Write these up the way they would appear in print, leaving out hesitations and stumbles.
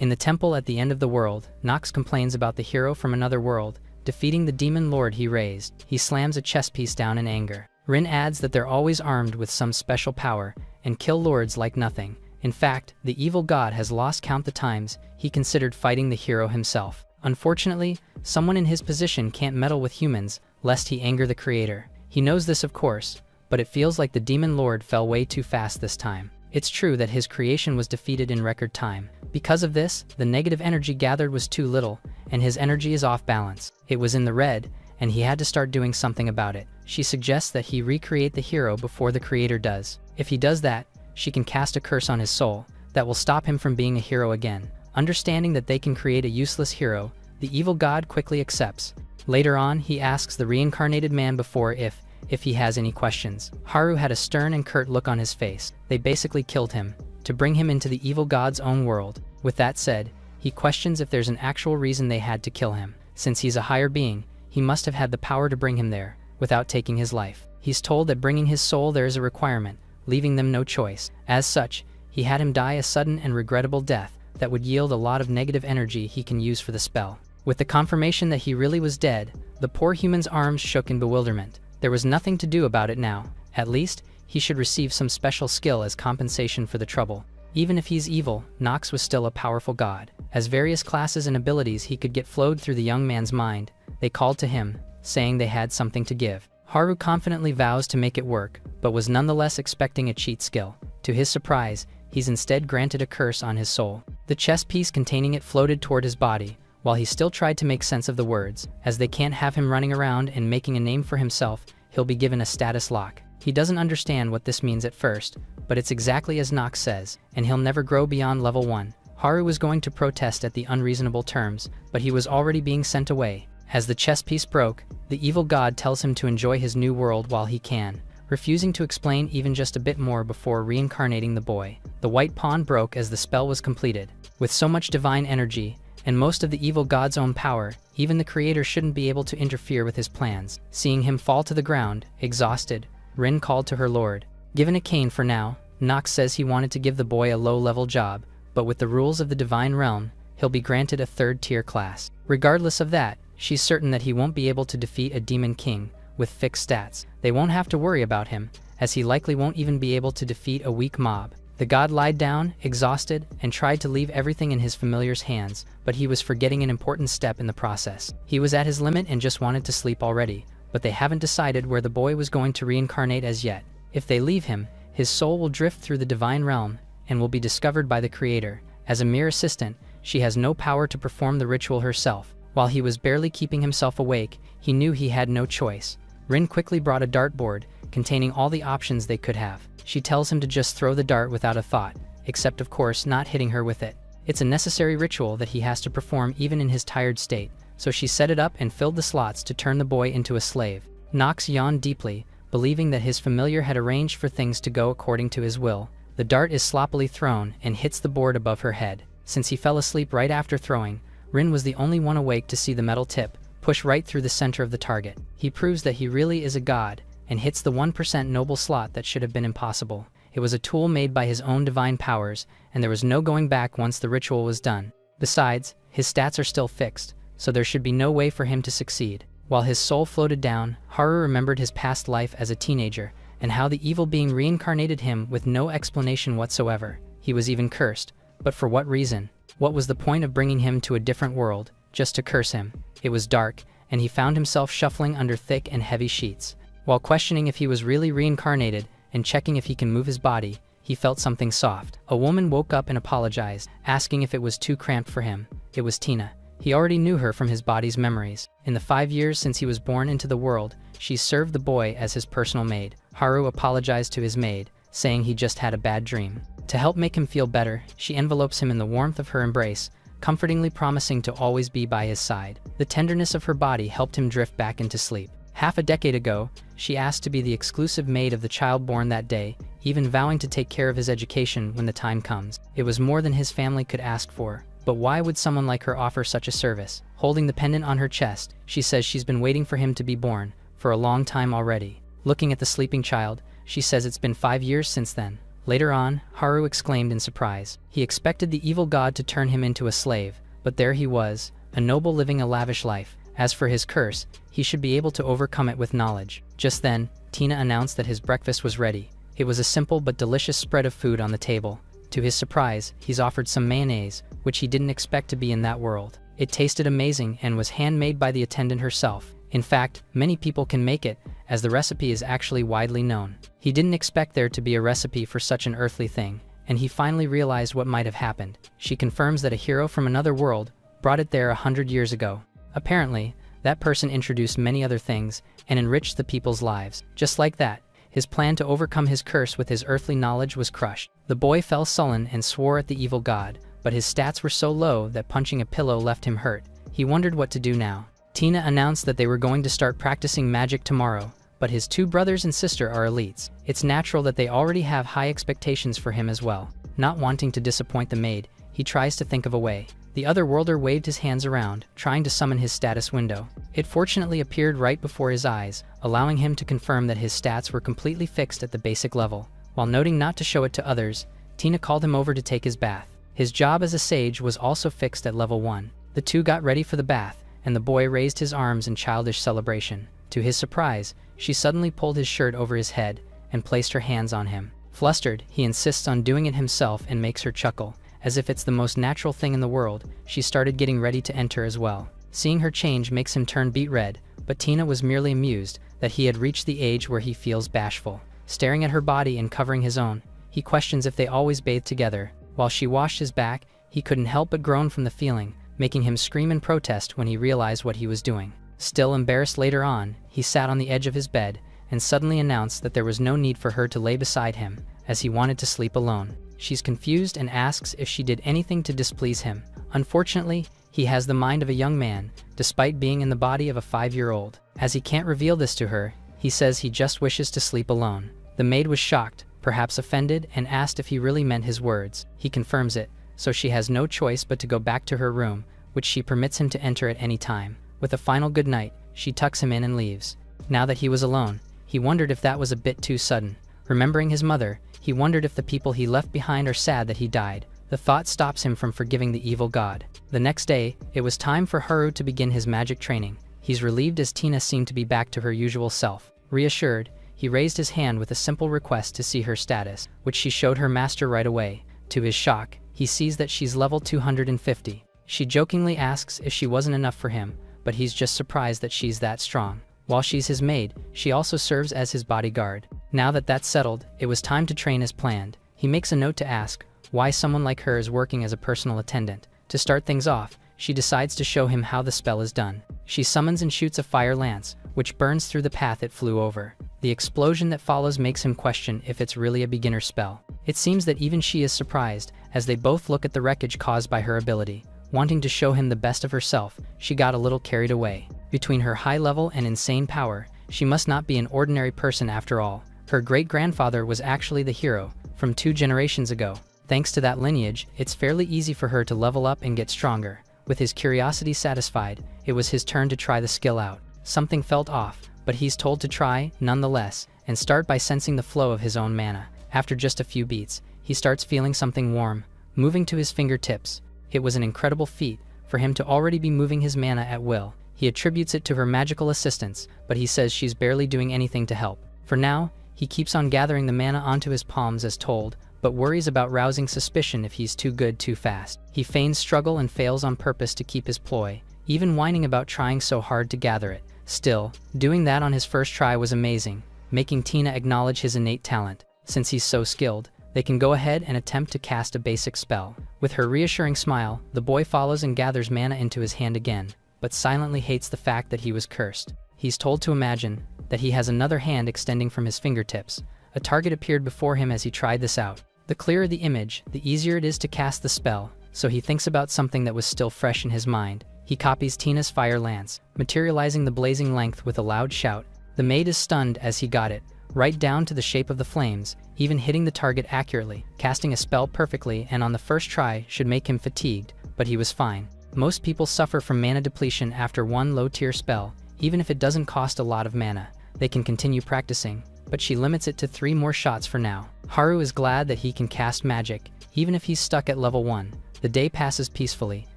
In the temple at the end of the world, Nox complains about the hero from another world defeating the demon lord he raised. He slams a chess piece down in anger. Rin adds that they're always armed with some special power and kill lords like nothing. In fact, the evil god has lost count the times he considered fighting the hero himself. Unfortunately, someone in his position can't meddle with humans lest he anger the creator. He knows this, of course, but it feels like the demon lord fell way too fast this time. It's true that his creation was defeated in record time. Because of this, the negative energy gathered was too little, and his energy is off balance. It was in the red, and he had to start doing something about it. She suggests that he recreate the hero before the creator does. If he does that, she can cast a curse on his soul that will stop him from being a hero again. Understanding that they can create a useless hero, the evil god quickly accepts. Later on, he asks the reincarnated man before if he has any questions. Haru had a stern and curt look on his face. They basically killed him to bring him into the evil god's own world. With that said, he questions if there's an actual reason they had to kill him. Since he's a higher being, he must have had the power to bring him there without taking his life. He's told that bringing his soul there is a requirement, leaving them no choice. As such, he had him die a sudden and regrettable death that would yield a lot of negative energy he can use for the spell. With the confirmation that he really was dead, the poor human's arms shook in bewilderment. There was nothing to do about it now. At least, he should receive some special skill as compensation for the trouble. Even if he's evil, Nox was still a powerful god. As various classes and abilities he could get flowed through the young man's mind, they called to him, saying they had something to give. Haru confidently vows to make it work, but was nonetheless expecting a cheat skill. To his surprise, he's instead granted a curse on his soul. The chess piece containing it floated toward his body, while he still tried to make sense of the words. As they can't have him running around and making a name for himself, he'll be given a status lock. He doesn't understand what this means at first, but it's exactly as Nox says, and he'll never grow beyond level 1. Haru was going to protest at the unreasonable terms, but he was already being sent away. As the chess piece broke, the evil god tells him to enjoy his new world while he can, refusing to explain even just a bit more before reincarnating the boy. The white pawn broke as the spell was completed. With so much divine energy, and most of the evil god's own power, even the creator shouldn't be able to interfere with his plans. Seeing him fall to the ground, exhausted, Rin called to her lord. Given a cane for now, Nox says he wanted to give the boy a low-level job, but with the rules of the divine realm, he'll be granted a third-tier class. Regardless of that, she's certain that he won't be able to defeat a demon king with fixed stats. They won't have to worry about him, as he likely won't even be able to defeat a weak mob. The god lied down, exhausted, and tried to leave everything in his familiar's hands, but he was forgetting an important step in the process. He was at his limit and just wanted to sleep already, but they haven't decided where the boy was going to reincarnate as yet. If they leave him, his soul will drift through the divine realm and will be discovered by the creator. As a mere assistant, she has no power to perform the ritual herself. While he was barely keeping himself awake, he knew he had no choice. Rin quickly brought a dartboard containing all the options they could have. She tells him to just throw the dart without a thought, except of course not hitting her with it. It's a necessary ritual that he has to perform even in his tired state, so she set it up and filled the slots to turn the boy into a slave. Nox yawned deeply, believing that his familiar had arranged for things to go according to his will. The dart is sloppily thrown and hits the board above her head. Since he fell asleep right after throwing, Rin was the only one awake to see the metal tip push right through the center of the target. He proves that he really is a god, and hits the 1% noble slot that should have been impossible. It was a tool made by his own divine powers, and there was no going back once the ritual was done. Besides, his stats are still fixed, so there should be no way for him to succeed. While his soul floated down, Haru remembered his past life as a teenager, and how the evil being reincarnated him with no explanation whatsoever. He was even cursed, but for what reason? What was the point of bringing him to a different world, just to curse him? It was dark, and he found himself shuffling under thick and heavy sheets. While questioning if he was really reincarnated and checking if he can move his body, he felt something soft. A woman woke up and apologized, asking if it was too cramped for him. It was Tina. He already knew her from his body's memories. In the 5 years since he was born into the world, she served the boy as his personal maid. Haru apologized to his maid, saying he just had a bad dream. To help make him feel better, she envelopes him in the warmth of her embrace, comfortingly promising to always be by his side. The tenderness of her body helped him drift back into sleep. Half a decade ago, she asked to be the exclusive maid of the child born that day, even vowing to take care of his education when the time comes. It was more than his family could ask for. But why would someone like her offer such a service? Holding the pendant on her chest, she says she's been waiting for him to be born for a long time already. Looking at the sleeping child, she says it's been 5 years since then. Later on, Haru exclaimed in surprise. He expected the evil god to turn him into a slave, but there he was, a noble living a lavish life. As for his curse, he should be able to overcome it with knowledge. Just then, Tina announced that his breakfast was ready. It was a simple but delicious spread of food on the table. To his surprise, he's offered some mayonnaise, which he didn't expect to be in that world. It tasted amazing and was handmade by the attendant herself. In fact, many people can make it, as the recipe is actually widely known. He didn't expect there to be a recipe for such an earthly thing, and he finally realized what might have happened. She confirms that a hero from another world brought it there 100 years ago. Apparently, that person introduced many other things and enriched the people's lives. Just like that, his plan to overcome his curse with his earthly knowledge was crushed. The boy fell sullen and swore at the evil god, but his stats were so low that punching a pillow left him hurt. He wondered what to do now. Tina announced that they were going to start practicing magic tomorrow, but his two brothers and sister are elites. It's natural that they already have high expectations for him as well. Not wanting to disappoint the maid, he tries to think of a way. The other worlder waved his hands around, trying to summon his status window. It fortunately appeared right before his eyes, allowing him to confirm that his stats were completely fixed at the basic level. While noting not to show it to others, Tina called him over to take his bath. His job as a sage was also fixed at level 1. The two got ready for the bath, and the boy raised his arms in childish celebration. To his surprise, she suddenly pulled his shirt over his head and placed her hands on him. Flustered, he insists on doing it himself and makes her chuckle. As if it's the most natural thing in the world, she started getting ready to enter as well. Seeing her change makes him turn beet red, but Tina was merely amused that he had reached the age where he feels bashful. Staring at her body and covering his own, he questions if they always bathed together. While she washed his back, he couldn't help but groan from the feeling, making him scream in protest when he realized what he was doing. Still embarrassed later on, he sat on the edge of his bed and suddenly announced that there was no need for her to lay beside him, as he wanted to sleep alone. She's confused and asks if she did anything to displease him. Unfortunately, he has the mind of a young man, despite being in the body of a 5-year-old. As he can't reveal this to her, he says he just wishes to sleep alone. The maid was shocked, perhaps offended, and asked if he really meant his words. He confirms it, so she has no choice but to go back to her room, which she permits him to enter at any time. With a final good night, she tucks him in and leaves. Now that he was alone, he wondered if that was a bit too sudden. Remembering his mother, he wondered if the people he left behind are sad that he died. The thought stops him from forgiving the evil god. The next day, it was time for Haru to begin his magic training. He's relieved as Tina seemed to be back to her usual self. Reassured, he raised his hand with a simple request to see her status, which she showed her master right away. To his shock, he sees that she's level 250. She jokingly asks if she wasn't enough for him, but he's just surprised that she's that strong. While she's his maid, she also serves as his bodyguard. Now that that's settled, it was time to train as planned. He makes a note to ask why someone like her is working as a personal attendant. To start things off, she decides to show him how the spell is done. She summons and shoots a fire lance, which burns through the path it flew over. The explosion that follows makes him question if it's really a beginner spell. It seems that even she is surprised, as they both look at the wreckage caused by her ability. Wanting to show him the best of herself, she got a little carried away. Between her high level and insane power, she must not be an ordinary person after all. Her great-grandfather was actually the hero from 2 generations ago. Thanks to that lineage, it's fairly easy for her to level up and get stronger. With his curiosity satisfied, it was his turn to try the skill out. Something felt off, but he's told to try, nonetheless, and start by sensing the flow of his own mana. After just a few beats, he starts feeling something warm, moving to his fingertips. It was an incredible feat for him to already be moving his mana at will. He attributes it to her magical assistance, but he says she's barely doing anything to help. For now, he keeps on gathering the mana onto his palms as told, but worries about rousing suspicion if he's too good too fast. He feigns struggle and fails on purpose to keep his ploy, even whining about trying so hard to gather it. Still, doing that on his first try was amazing, making Tina acknowledge his innate talent. Since he's so skilled, they can go ahead and attempt to cast a basic spell. With her reassuring smile, the boy follows and gathers mana into his hand again, but silently hates the fact that he was cursed. He's told to imagine that he has another hand extending from his fingertips. A target appeared before him as he tried this out. The clearer the image, the easier it is to cast the spell, so he thinks about something that was still fresh in his mind. He copies Tina's fire lance, materializing the blazing length with a loud shout. The maid is stunned as he got it, right down to the shape of the flames, even hitting the target accurately. Casting a spell perfectly and on the first try should make him fatigued, but he was fine. Most people suffer from mana depletion after one low-tier spell, even if it doesn't cost a lot of mana. They can continue practicing, but she limits it to 3 more shots for now. Haru is glad that he can cast magic, even if he's stuck at level 1. The day passes peacefully.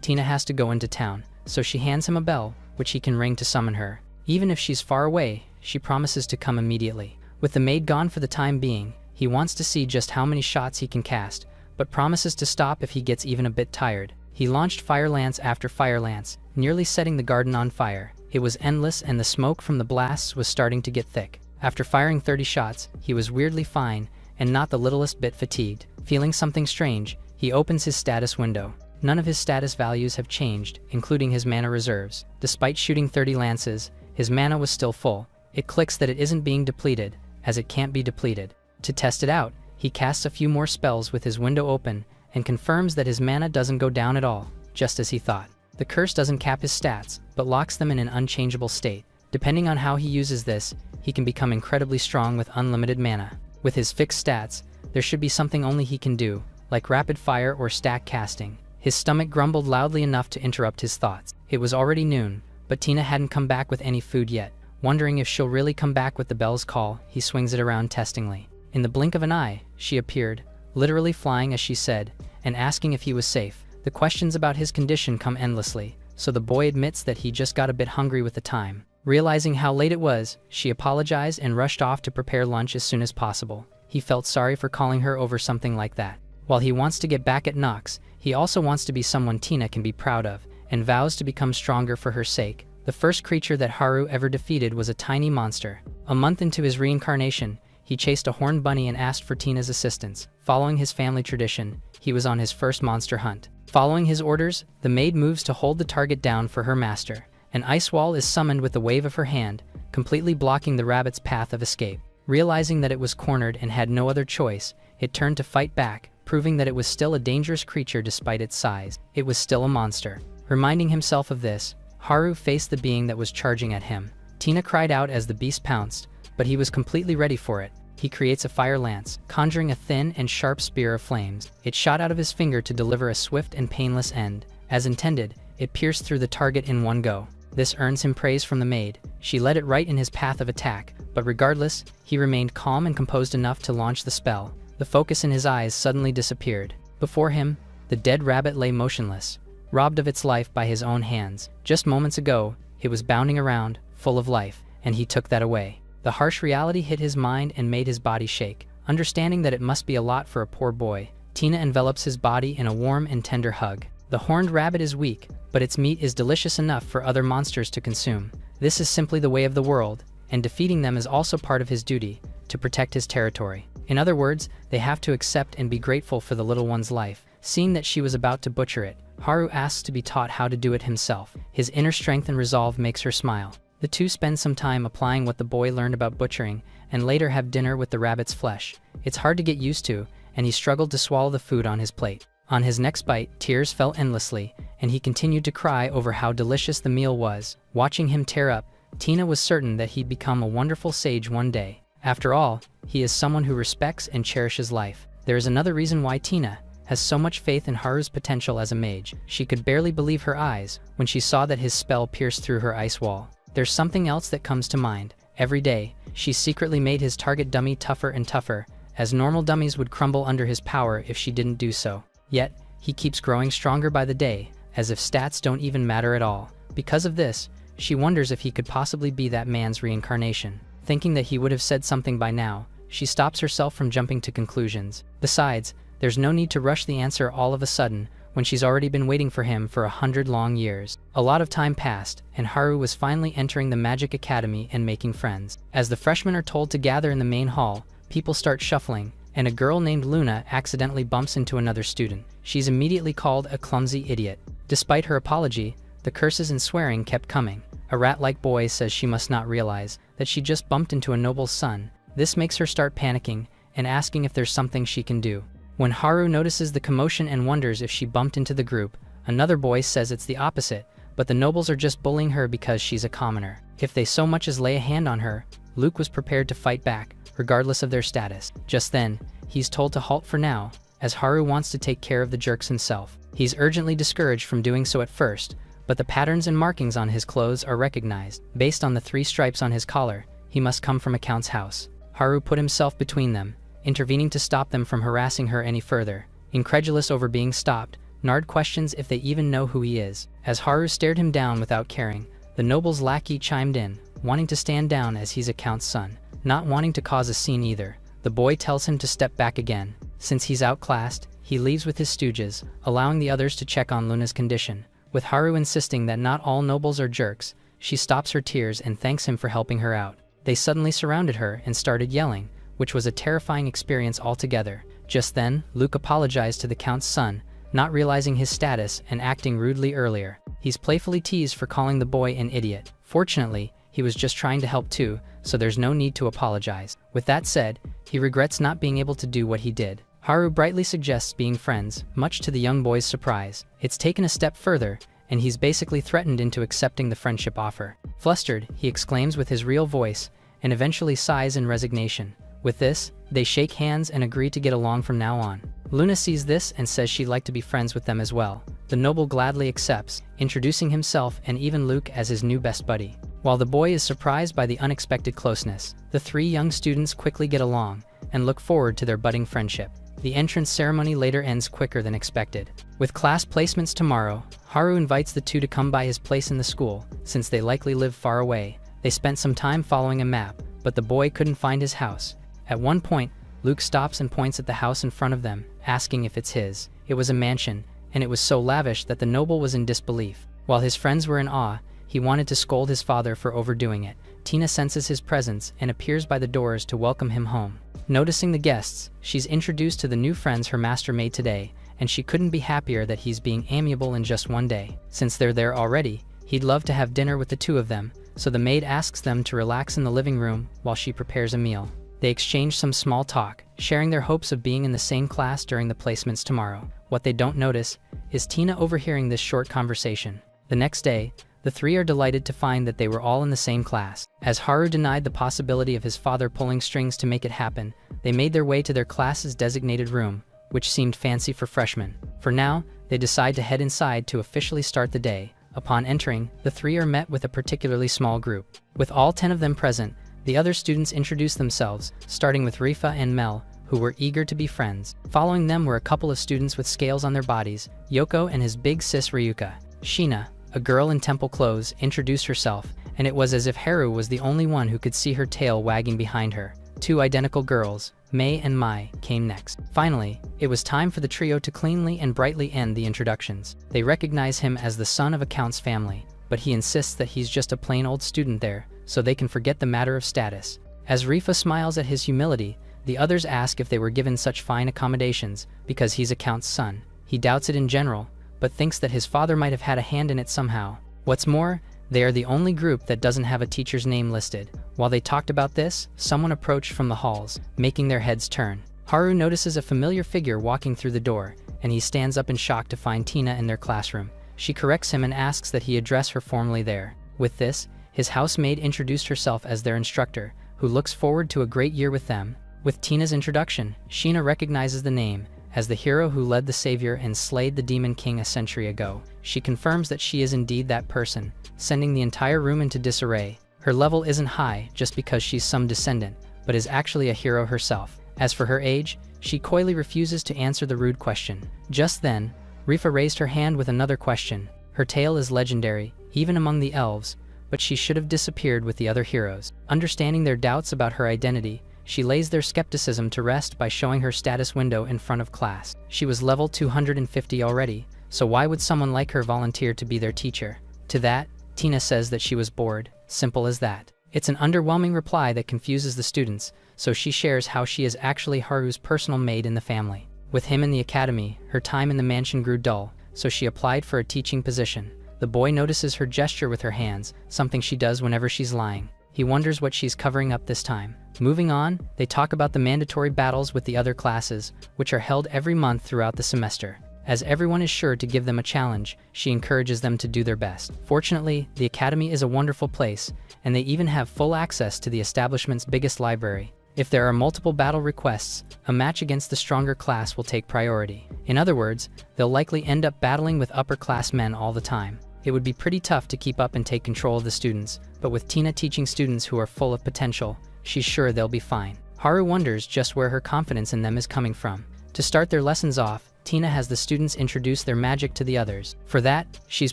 Tina has to go into town, so she hands him a bell, which he can ring to summon her. Even if she's far away, she promises to come immediately. With the maid gone for the time being, he wants to see just how many shots he can cast, but promises to stop if he gets even a bit tired. He launched fire lance after fire lance, nearly setting the garden on fire. It was endless and the smoke from the blasts was starting to get thick. After firing 30 shots, he was weirdly fine and not the littlest bit fatigued. Feeling something strange, he opens his status window. None of his status values have changed, including his mana reserves. Despite shooting 30 lances, his mana was still full. It clicks that it isn't being depleted, as it can't be depleted. To test it out, he casts a few more spells with his window open and confirms that his mana doesn't go down at all, just as he thought. The curse doesn't cap his stats, but locks them in an unchangeable state. Depending on how he uses this, he can become incredibly strong with unlimited mana. With his fixed stats, there should be something only he can do, like rapid fire or stack casting. His stomach grumbled loudly enough to interrupt his thoughts. It was already noon, but Tina hadn't come back with any food yet. Wondering if she'll really come back with the bell's call, he swings it around testingly. In the blink of an eye, she appeared, literally flying as she said, and asking if he was safe. The questions about his condition come endlessly, so the boy admits that he just got a bit hungry with the time. Realizing how late it was, she apologized and rushed off to prepare lunch as soon as possible. He felt sorry for calling her over something like that. While he wants to get back at Nox, he also wants to be someone Tina can be proud of, and vows to become stronger for her sake. The first creature that Haru ever defeated was a tiny monster. A month into his reincarnation, he chased a horned bunny and asked for Tina's assistance. Following his family tradition, he was on his first monster hunt. Following his orders, the maid moves to hold the target down for her master. An ice wall is summoned with a wave of her hand, completely blocking the rabbit's path of escape. Realizing that it was cornered and had no other choice, it turned to fight back, proving that it was still a dangerous creature despite its size. It was still a monster. Reminding himself of this, Haru faced the being that was charging at him. Tina cried out as the beast pounced, but he was completely ready for it. He creates a fire lance, conjuring a thin and sharp spear of flames. It shot out of his finger to deliver a swift and painless end. As intended, it pierced through the target in one go. This earns him praise from the maid. She led it right in his path of attack, but regardless, he remained calm and composed enough to launch the spell. The focus in his eyes suddenly disappeared. Before him, the dead rabbit lay motionless, robbed of its life by his own hands. Just moments ago, it was bounding around, full of life, and he took that away. The harsh reality hit his mind and made his body shake. Understanding that it must be a lot for a poor boy, Tina envelops his body in a warm and tender hug. The horned rabbit is weak, but its meat is delicious enough for other monsters to consume. This is simply the way of the world, and defeating them is also part of his duty, to protect his territory. In other words, they have to accept and be grateful for the little one's life. Seeing that she was about to butcher it, Haru asks to be taught how to do it himself. His inner strength and resolve makes her smile. The two spend some time applying what the boy learned about butchering, and later have dinner with the rabbit's flesh. It's hard to get used to, and he struggled to swallow the food on his plate. On his next bite, tears fell endlessly, and he continued to cry over how delicious the meal was. Watching him tear up, Tina was certain that he'd become a wonderful sage one day. After all, he is someone who respects and cherishes life. There is another reason why Tina has so much faith in Haru's potential as a mage. She could barely believe her eyes when she saw that his spell pierced through her ice wall. There's something else that comes to mind. Every day, she secretly made his target dummy tougher and tougher, as normal dummies would crumble under his power if she didn't do so. Yet, he keeps growing stronger by the day, as if stats don't even matter at all. Because of this, she wonders if he could possibly be that man's reincarnation. Thinking that he would have said something by now, she stops herself from jumping to conclusions. Besides, there's no need to rush the answer all of a sudden, when she's already been waiting for him for 100 long years. A lot of time passed, and Haru was finally entering the Magic Academy and making friends. As the freshmen are told to gather in the main hall, people start shuffling, and a girl named Luna accidentally bumps into another student. She's immediately called a clumsy idiot. Despite her apology, the curses and swearing kept coming. A rat-like boy says she must not realize that she just bumped into a noble's son. This makes her start panicking and asking if there's something she can do. When Haru notices the commotion and wonders if she bumped into the group, another boy says it's the opposite, but the nobles are just bullying her because she's a commoner. If they so much as lay a hand on her, Luke was prepared to fight back, regardless of their status. Just then, he's told to halt for now, as Haru wants to take care of the jerks himself. He's urgently discouraged from doing so at first, but the patterns and markings on his clothes are recognized. Based on the 3 stripes on his collar, he must come from a count's house. Haru put himself between them, intervening to stop them from harassing her any further. Incredulous over being stopped, Nard questions if they even know who he is. As Haru stared him down without caring, the noble's lackey chimed in, wanting to stand down as he's a count's son. Not wanting to cause a scene either, the boy tells him to step back again. Since he's outclassed, he leaves with his stooges, allowing the others to check on Luna's condition. With Haru insisting that not all nobles are jerks, she stops her tears and thanks him for helping her out. They suddenly surrounded her and started yelling, which was a terrifying experience altogether. Just then, Luke apologized to the count's son, not realizing his status and acting rudely earlier. He's playfully teased for calling the boy an idiot. Fortunately, he was just trying to help too, so there's no need to apologize. With that said, he regrets not being able to do what he did. Haru brightly suggests being friends, much to the young boy's surprise. It's taken a step further, and he's basically threatened into accepting the friendship offer. Flustered, he exclaims with his real voice, and eventually sighs in resignation. With this, they shake hands and agree to get along from now on. Luna sees this and says she'd like to be friends with them as well. The noble gladly accepts, introducing himself and even Luke as his new best buddy. While the boy is surprised by the unexpected closeness, the three young students quickly get along and look forward to their budding friendship. The entrance ceremony later ends quicker than expected. With class placements tomorrow, Haru invites the two to come by his place in the school, since they likely live far away. They spent some time following a map, but the boy couldn't find his house. At one point, Luke stops and points at the house in front of them, asking if it's his. It was a mansion, and it was so lavish that the noble was in disbelief. While his friends were in awe, he wanted to scold his father for overdoing it. Tina senses his presence and appears by the doors to welcome him home. Noticing the guests, she's introduced to the new friends her master made today, and she couldn't be happier that he's being amiable in just one day. Since they're there already, he'd love to have dinner with the two of them, so the maid asks them to relax in the living room while she prepares a meal. They exchange some small talk, sharing their hopes of being in the same class during the placements tomorrow. What they don't notice is Tina overhearing this short conversation. The next day, the three are delighted to find that they were all in the same class. As Haru denied the possibility of his father pulling strings to make it happen, they made their way to their class's designated room, which seemed fancy for freshmen. For now, they decide to head inside to officially start the day. Upon entering, the three are met with a particularly small group. With all 10 of them present, the other students introduce themselves, starting with Rifa and Mel, who were eager to be friends. Following them were a couple of students with scales on their bodies, Yoko and his big sis Ryuka. Sheena, a girl in temple clothes, introduced herself, and it was as if Haru was the only one who could see her tail wagging behind her. Two identical girls, Mei and Mai, came next. Finally, it was time for the trio to cleanly and brightly end the introductions. They recognize him as the son of a count's family, but he insists that he's just a plain old student there, so they can forget the matter of status. As Rifa smiles at his humility, the others ask if they were given such fine accommodations because he's a count's son. He doubts it in general, but thinks that his father might have had a hand in it somehow. What's more, they are the only group that doesn't have a teacher's name listed. While they talked about this, someone approached from the halls, making their heads turn. Haru notices a familiar figure walking through the door, and he stands up in shock to find Tina in their classroom. She corrects him and asks that he address her formally there. With this, his housemaid introduced herself as their instructor, who looks forward to a great year with them. With Tina's introduction, Sheena recognizes the name as the hero who led the savior and slayed the demon king a century ago. She confirms that she is indeed that person, sending the entire room into disarray. Her level isn't high just because she's some descendant, but is actually a hero herself. As for her age, she coyly refuses to answer the rude question. Just then, Rifa raised her hand with another question. Her tale is legendary, even among the elves, but she should have disappeared with the other heroes. Understanding their doubts about her identity, she lays their skepticism to rest by showing her status window in front of class. She was level 250 already, so why would someone like her volunteer to be their teacher? To that, Tina says that she was bored. Simple as that. It's an underwhelming reply that confuses the students, so she shares how she is actually Haru's personal maid in the family. With him in the academy, her time in the mansion grew dull, so she applied for a teaching position. The boy notices her gesture with her hands, something she does whenever she's lying. He wonders what she's covering up this time. Moving on, they talk about the mandatory battles with the other classes, which are held every month throughout the semester. As everyone is sure to give them a challenge, she encourages them to do their best. Fortunately, the academy is a wonderful place, and they even have full access to the establishment's biggest library. If there are multiple battle requests, a match against the stronger class will take priority. In other words, they'll likely end up battling with upper-class men all the time. It would be pretty tough to keep up and take control of the students, but with Tina teaching students who are full of potential, she's sure they'll be fine. Haru wonders just where her confidence in them is coming from. To start their lessons off, Tina has the students introduce their magic to the others. For that, she's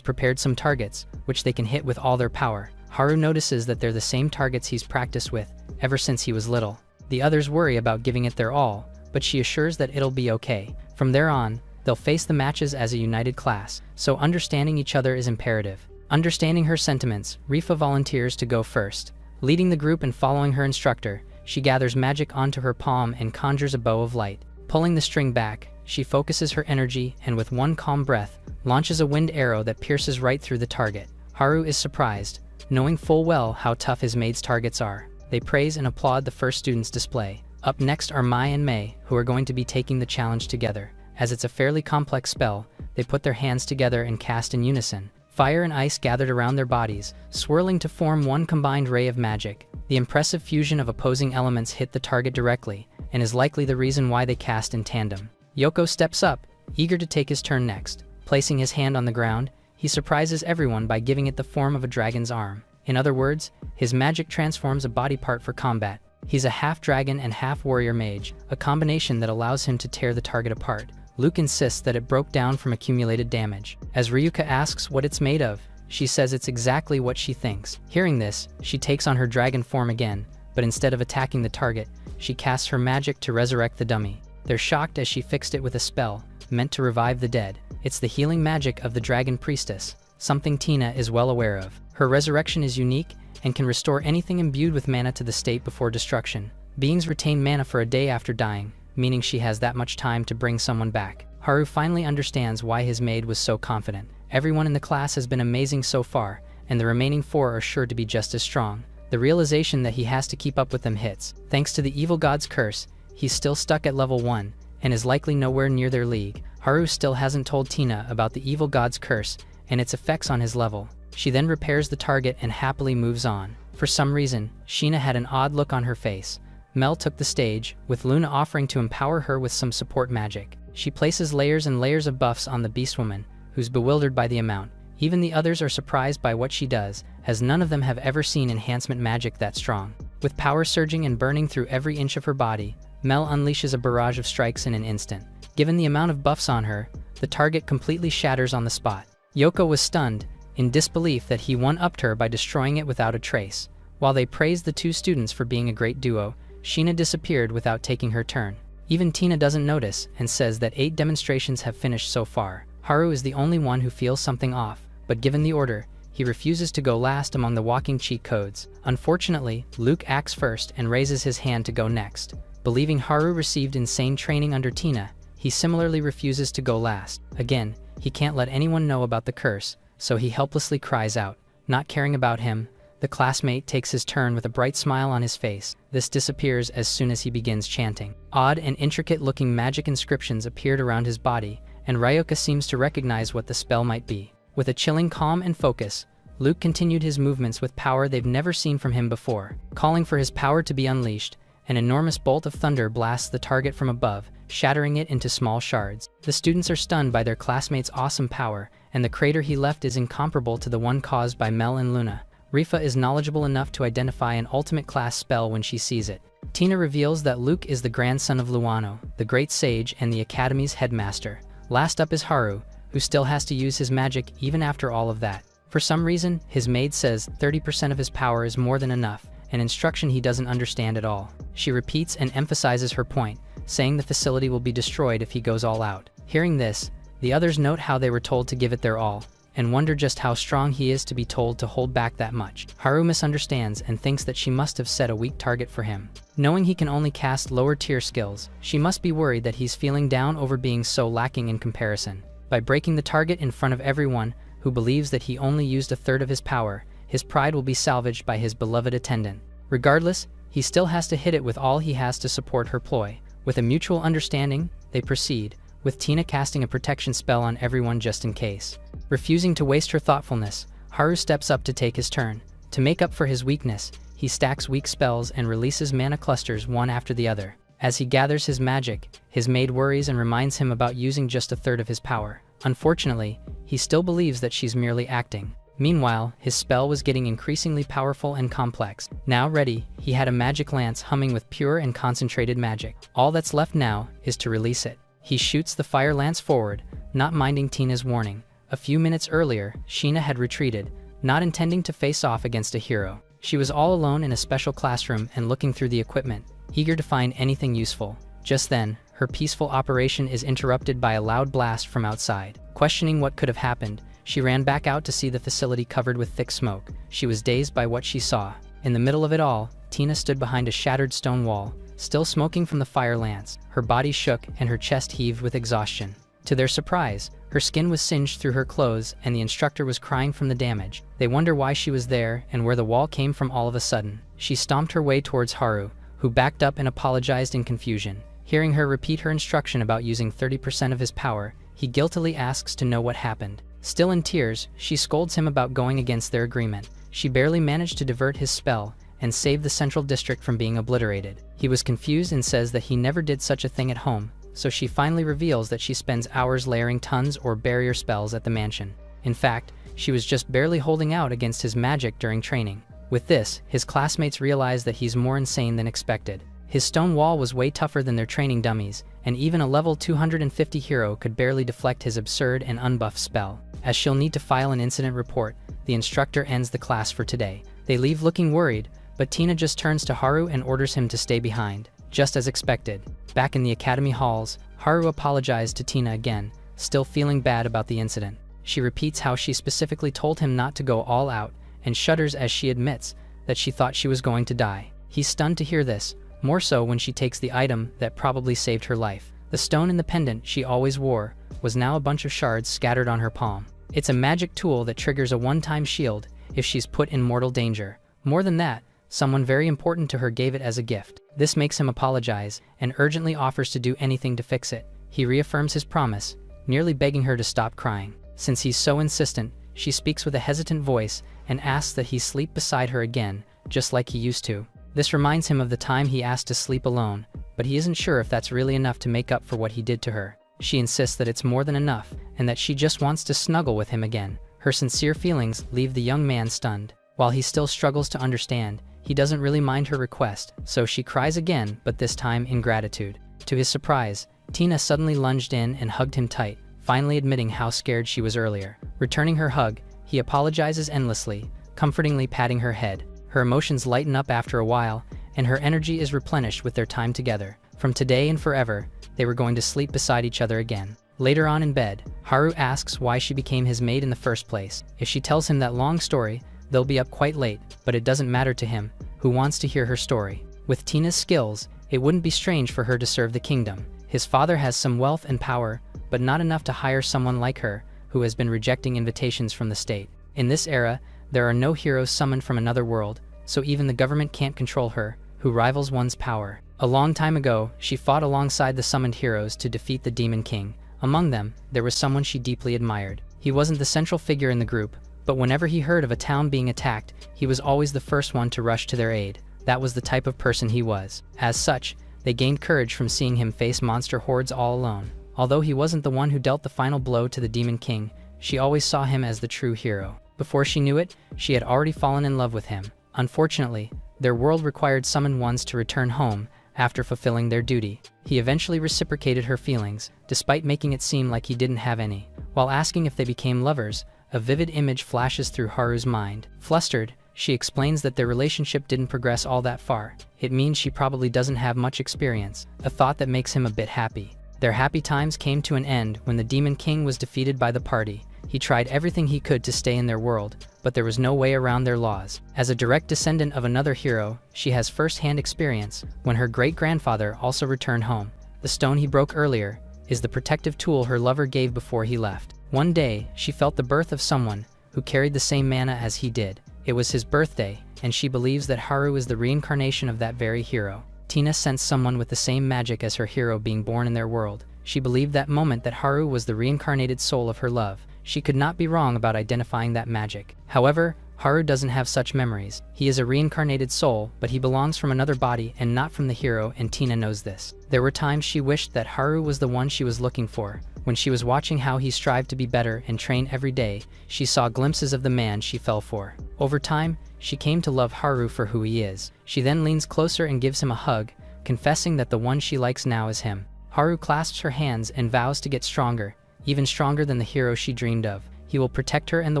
prepared some targets, which they can hit with all their power. Haru notices that they're the same targets he's practiced with ever since he was little. The others worry about giving it their all, but she assures that it'll be okay. From there on, they'll face the matches as a united class, so understanding each other is imperative. Understanding her sentiments, Rifa volunteers to go first. Leading the group and following her instructor, she gathers magic onto her palm and conjures a bow of light. Pulling the string back, she focuses her energy and with one calm breath, launches a wind arrow that pierces right through the target. Haru is surprised, knowing full well how tough his maid's targets are. They praise and applaud the first student's display. Up next are Mai and Mei, who are going to be taking the challenge together. As it's a fairly complex spell, they put their hands together and cast in unison. Fire and ice gathered around their bodies, swirling to form one combined ray of magic. The impressive fusion of opposing elements hit the target directly, and is likely the reason why they cast in tandem. Yoko steps up, eager to take his turn next. Placing his hand on the ground, he surprises everyone by giving it the form of a dragon's arm. In other words, his magic transforms a body part for combat. He's a half-dragon and half-warrior mage, a combination that allows him to tear the target apart. Luke insists that it broke down from accumulated damage. As Ryuka asks what it's made of, she says it's exactly what she thinks. Hearing this, she takes on her dragon form again, but instead of attacking the target, she casts her magic to resurrect the dummy. They're shocked as she fixed it with a spell, meant to revive the dead. It's the healing magic of the dragon priestess, something Tina is well aware of. Her resurrection is unique, and can restore anything imbued with mana to the state before destruction. Beings retain mana for a day after dying, meaning she has that much time to bring someone back. Haru finally understands why his maid was so confident. Everyone in the class has been amazing so far, and the remaining 4 are sure to be just as strong. The realization that he has to keep up with them hits. Thanks to the evil god's curse, he's still stuck at level 1, and is likely nowhere near their league. Haru still hasn't told Tina about the evil god's curse and its effects on his level. She then repairs the target and happily moves on. For some reason, Sheena had an odd look on her face. Mel took the stage, with Luna offering to empower her with some support magic. She places layers and layers of buffs on the beastwoman, who's bewildered by the amount. Even the others are surprised by what she does, as none of them have ever seen enhancement magic that strong. With power surging and burning through every inch of her body, Mel unleashes a barrage of strikes in an instant. Given the amount of buffs on her, the target completely shatters on the spot. Yoko was stunned, in disbelief that he one-upped her by destroying it without a trace. While they praised the 2 students for being a great duo, Sheena disappeared without taking her turn. Even Tina doesn't notice and says that 8 demonstrations have finished so far. Haru is the only one who feels something off, but given the order, he refuses to go last among the walking cheat codes. Unfortunately, Luke acts first and raises his hand to go next. Believing Haru received insane training under Tina, he similarly refuses to go last. Again, he can't let anyone know about the curse, so he helplessly cries out. Not caring about him, the classmate takes his turn with a bright smile on his face. This disappears as soon as he begins chanting. Odd and intricate-looking magic inscriptions appeared around his body, and Ryoka seems to recognize what the spell might be. With a chilling calm and focus, Luke continued his movements with power they've never seen from him before. Calling for his power to be unleashed, an enormous bolt of thunder blasts the target from above, shattering it into small shards. The students are stunned by their classmate's awesome power, and the crater he left is incomparable to the one caused by Mel and Luna. Rifa is knowledgeable enough to identify an ultimate class spell when she sees it. Tina reveals that Luke is the grandson of Luano, the great sage and the academy's headmaster. Last up is Haru, who still has to use his magic even after all of that. For some reason, his maid says 30% of his power is more than enough, an instruction he doesn't understand at all. She repeats and emphasizes her point, saying the facility will be destroyed if he goes all out. Hearing this, the others note how they were told to give it their all, and wonder just how strong he is to be told to hold back that much. Haru misunderstands and thinks that she must have set a weak target for him. Knowing he can only cast lower-tier skills, she must be worried that he's feeling down over being so lacking in comparison. By breaking the target in front of everyone who believes that he only used a third of his power, his pride will be salvaged by his beloved attendant. Regardless, he still has to hit it with all he has to support her ploy. With a mutual understanding, they proceed, with Tina casting a protection spell on everyone just in case. Refusing to waste her thoughtfulness, Haru steps up to take his turn. To make up for his weakness, he stacks weak spells and releases mana clusters one after the other. As he gathers his magic, his maid worries and reminds him about using just a third of his power. Unfortunately, he still believes that she's merely acting. Meanwhile, his spell was getting increasingly powerful and complex. Now ready, he had a magic lance humming with pure and concentrated magic. All that's left now is to release it. He shoots the fire lance forward, not minding Tina's warning. A few minutes earlier, Sheena had retreated, not intending to face off against a hero. She was all alone in a special classroom and looking through the equipment, eager to find anything useful. Just then, her peaceful operation is interrupted by a loud blast from outside. Questioning what could have happened, she ran back out to see the facility covered with thick smoke. She was dazed by what she saw. In the middle of it all, Tina stood behind a shattered stone wall, still smoking from the fire lance. Her body shook and her chest heaved with exhaustion. To their surprise, her skin was singed through her clothes and the instructor was crying from the damage. They wonder why she was there and where the wall came from all of a sudden. She stomped her way towards Haru, who backed up and apologized in confusion. Hearing her repeat her instruction about using 30% of his power, he guiltily asks to know what happened. Still in tears, she scolds him about going against their agreement. She barely managed to divert his spell and save the central district from being obliterated. He was confused and says that he never did such a thing at home, so she finally reveals that she spends hours layering tons or barrier spells at the mansion. In fact, she was just barely holding out against his magic during training. With this, his classmates realize that he's more insane than expected. His stone wall was way tougher than their training dummies, and even a level 250 hero could barely deflect his absurd and unbuffed spell. As she'll need to file an incident report, the instructor ends the class for today. They leave looking worried, but Tina just turns to Haru and orders him to stay behind. Just as expected, back in the academy halls, Haru apologized to Tina again, still feeling bad about the incident. She repeats how she specifically told him not to go all out, and shudders as she admits that she thought she was going to die. He's stunned to hear this, more so when she takes the item that probably saved her life. The stone in the pendant she always wore was now a bunch of shards scattered on her palm. It's a magic tool that triggers a one-time shield if she's put in mortal danger. More than that, someone very important to her gave it as a gift. This makes him apologize and urgently offers to do anything to fix it. He reaffirms his promise, nearly begging her to stop crying. Since he's so insistent, she speaks with a hesitant voice and asks that he sleep beside her again, just like he used to. This reminds him of the time he asked to sleep alone, but he isn't sure if that's really enough to make up for what he did to her. She insists that it's more than enough, and that she just wants to snuggle with him again. Her sincere feelings leave the young man stunned. While he still struggles to understand, he doesn't really mind her request, so she cries again, but this time in gratitude. To his surprise, Tina suddenly lunged in and hugged him tight, finally admitting how scared she was earlier. Returning her hug, he apologizes endlessly, comfortingly patting her head. Her emotions lighten up after a while, and her energy is replenished with their time together. From today and forever, they were going to sleep beside each other again. Later on in bed, Haru asks why she became his maid in the first place. If she tells him that long story, they'll be up quite late, but it doesn't matter to him, who wants to hear her story. With Tina's skills, it wouldn't be strange for her to serve the kingdom. His father has some wealth and power, but not enough to hire someone like her, who has been rejecting invitations from the state. In this era, there are no heroes summoned from another world, so even the government can't control her, who rivals one's power. A long time ago, she fought alongside the summoned heroes to defeat the Demon King. Among them, there was someone she deeply admired. He wasn't the central figure in the group, but whenever he heard of a town being attacked, he was always the first one to rush to their aid. That was the type of person he was. As such, they gained courage from seeing him face monster hordes all alone. Although he wasn't the one who dealt the final blow to the Demon King, she always saw him as the true hero. Before she knew it, she had already fallen in love with him. Unfortunately, their world required summoned ones to return home after fulfilling their duty. He eventually reciprocated her feelings, despite making it seem like he didn't have any. While asking if they became lovers, a vivid image flashes through Haru's mind. Flustered, she explains that their relationship didn't progress all that far. It means she probably doesn't have much experience, a thought that makes him a bit happy. Their happy times came to an end when the Demon King was defeated by the party. He tried everything he could to stay in their world, but there was no way around their laws. As a direct descendant of another hero, she has first-hand experience when her great-grandfather also returned home. The stone he broke earlier is the protective tool her lover gave before he left. One day, she felt the birth of someone who carried the same mana as he did. It was his birthday, and she believes that Haru is the reincarnation of that very hero. Tina sensed someone with the same magic as her hero being born in their world. She believed that moment that Haru was the reincarnated soul of her love. She could not be wrong about identifying that magic. However, Haru doesn't have such memories. He is a reincarnated soul, but he belongs from another body and not from the hero, and Tina knows this. There were times she wished that Haru was the one she was looking for, When she was watching how he strived to be better and train every day, she saw glimpses of the man she fell for. Over time, she came to love Haru for who he is. She then leans closer and gives him a hug, confessing that the one she likes now is him. Haru clasps her hands and vows to get stronger, even stronger than the hero she dreamed of. He will protect her and the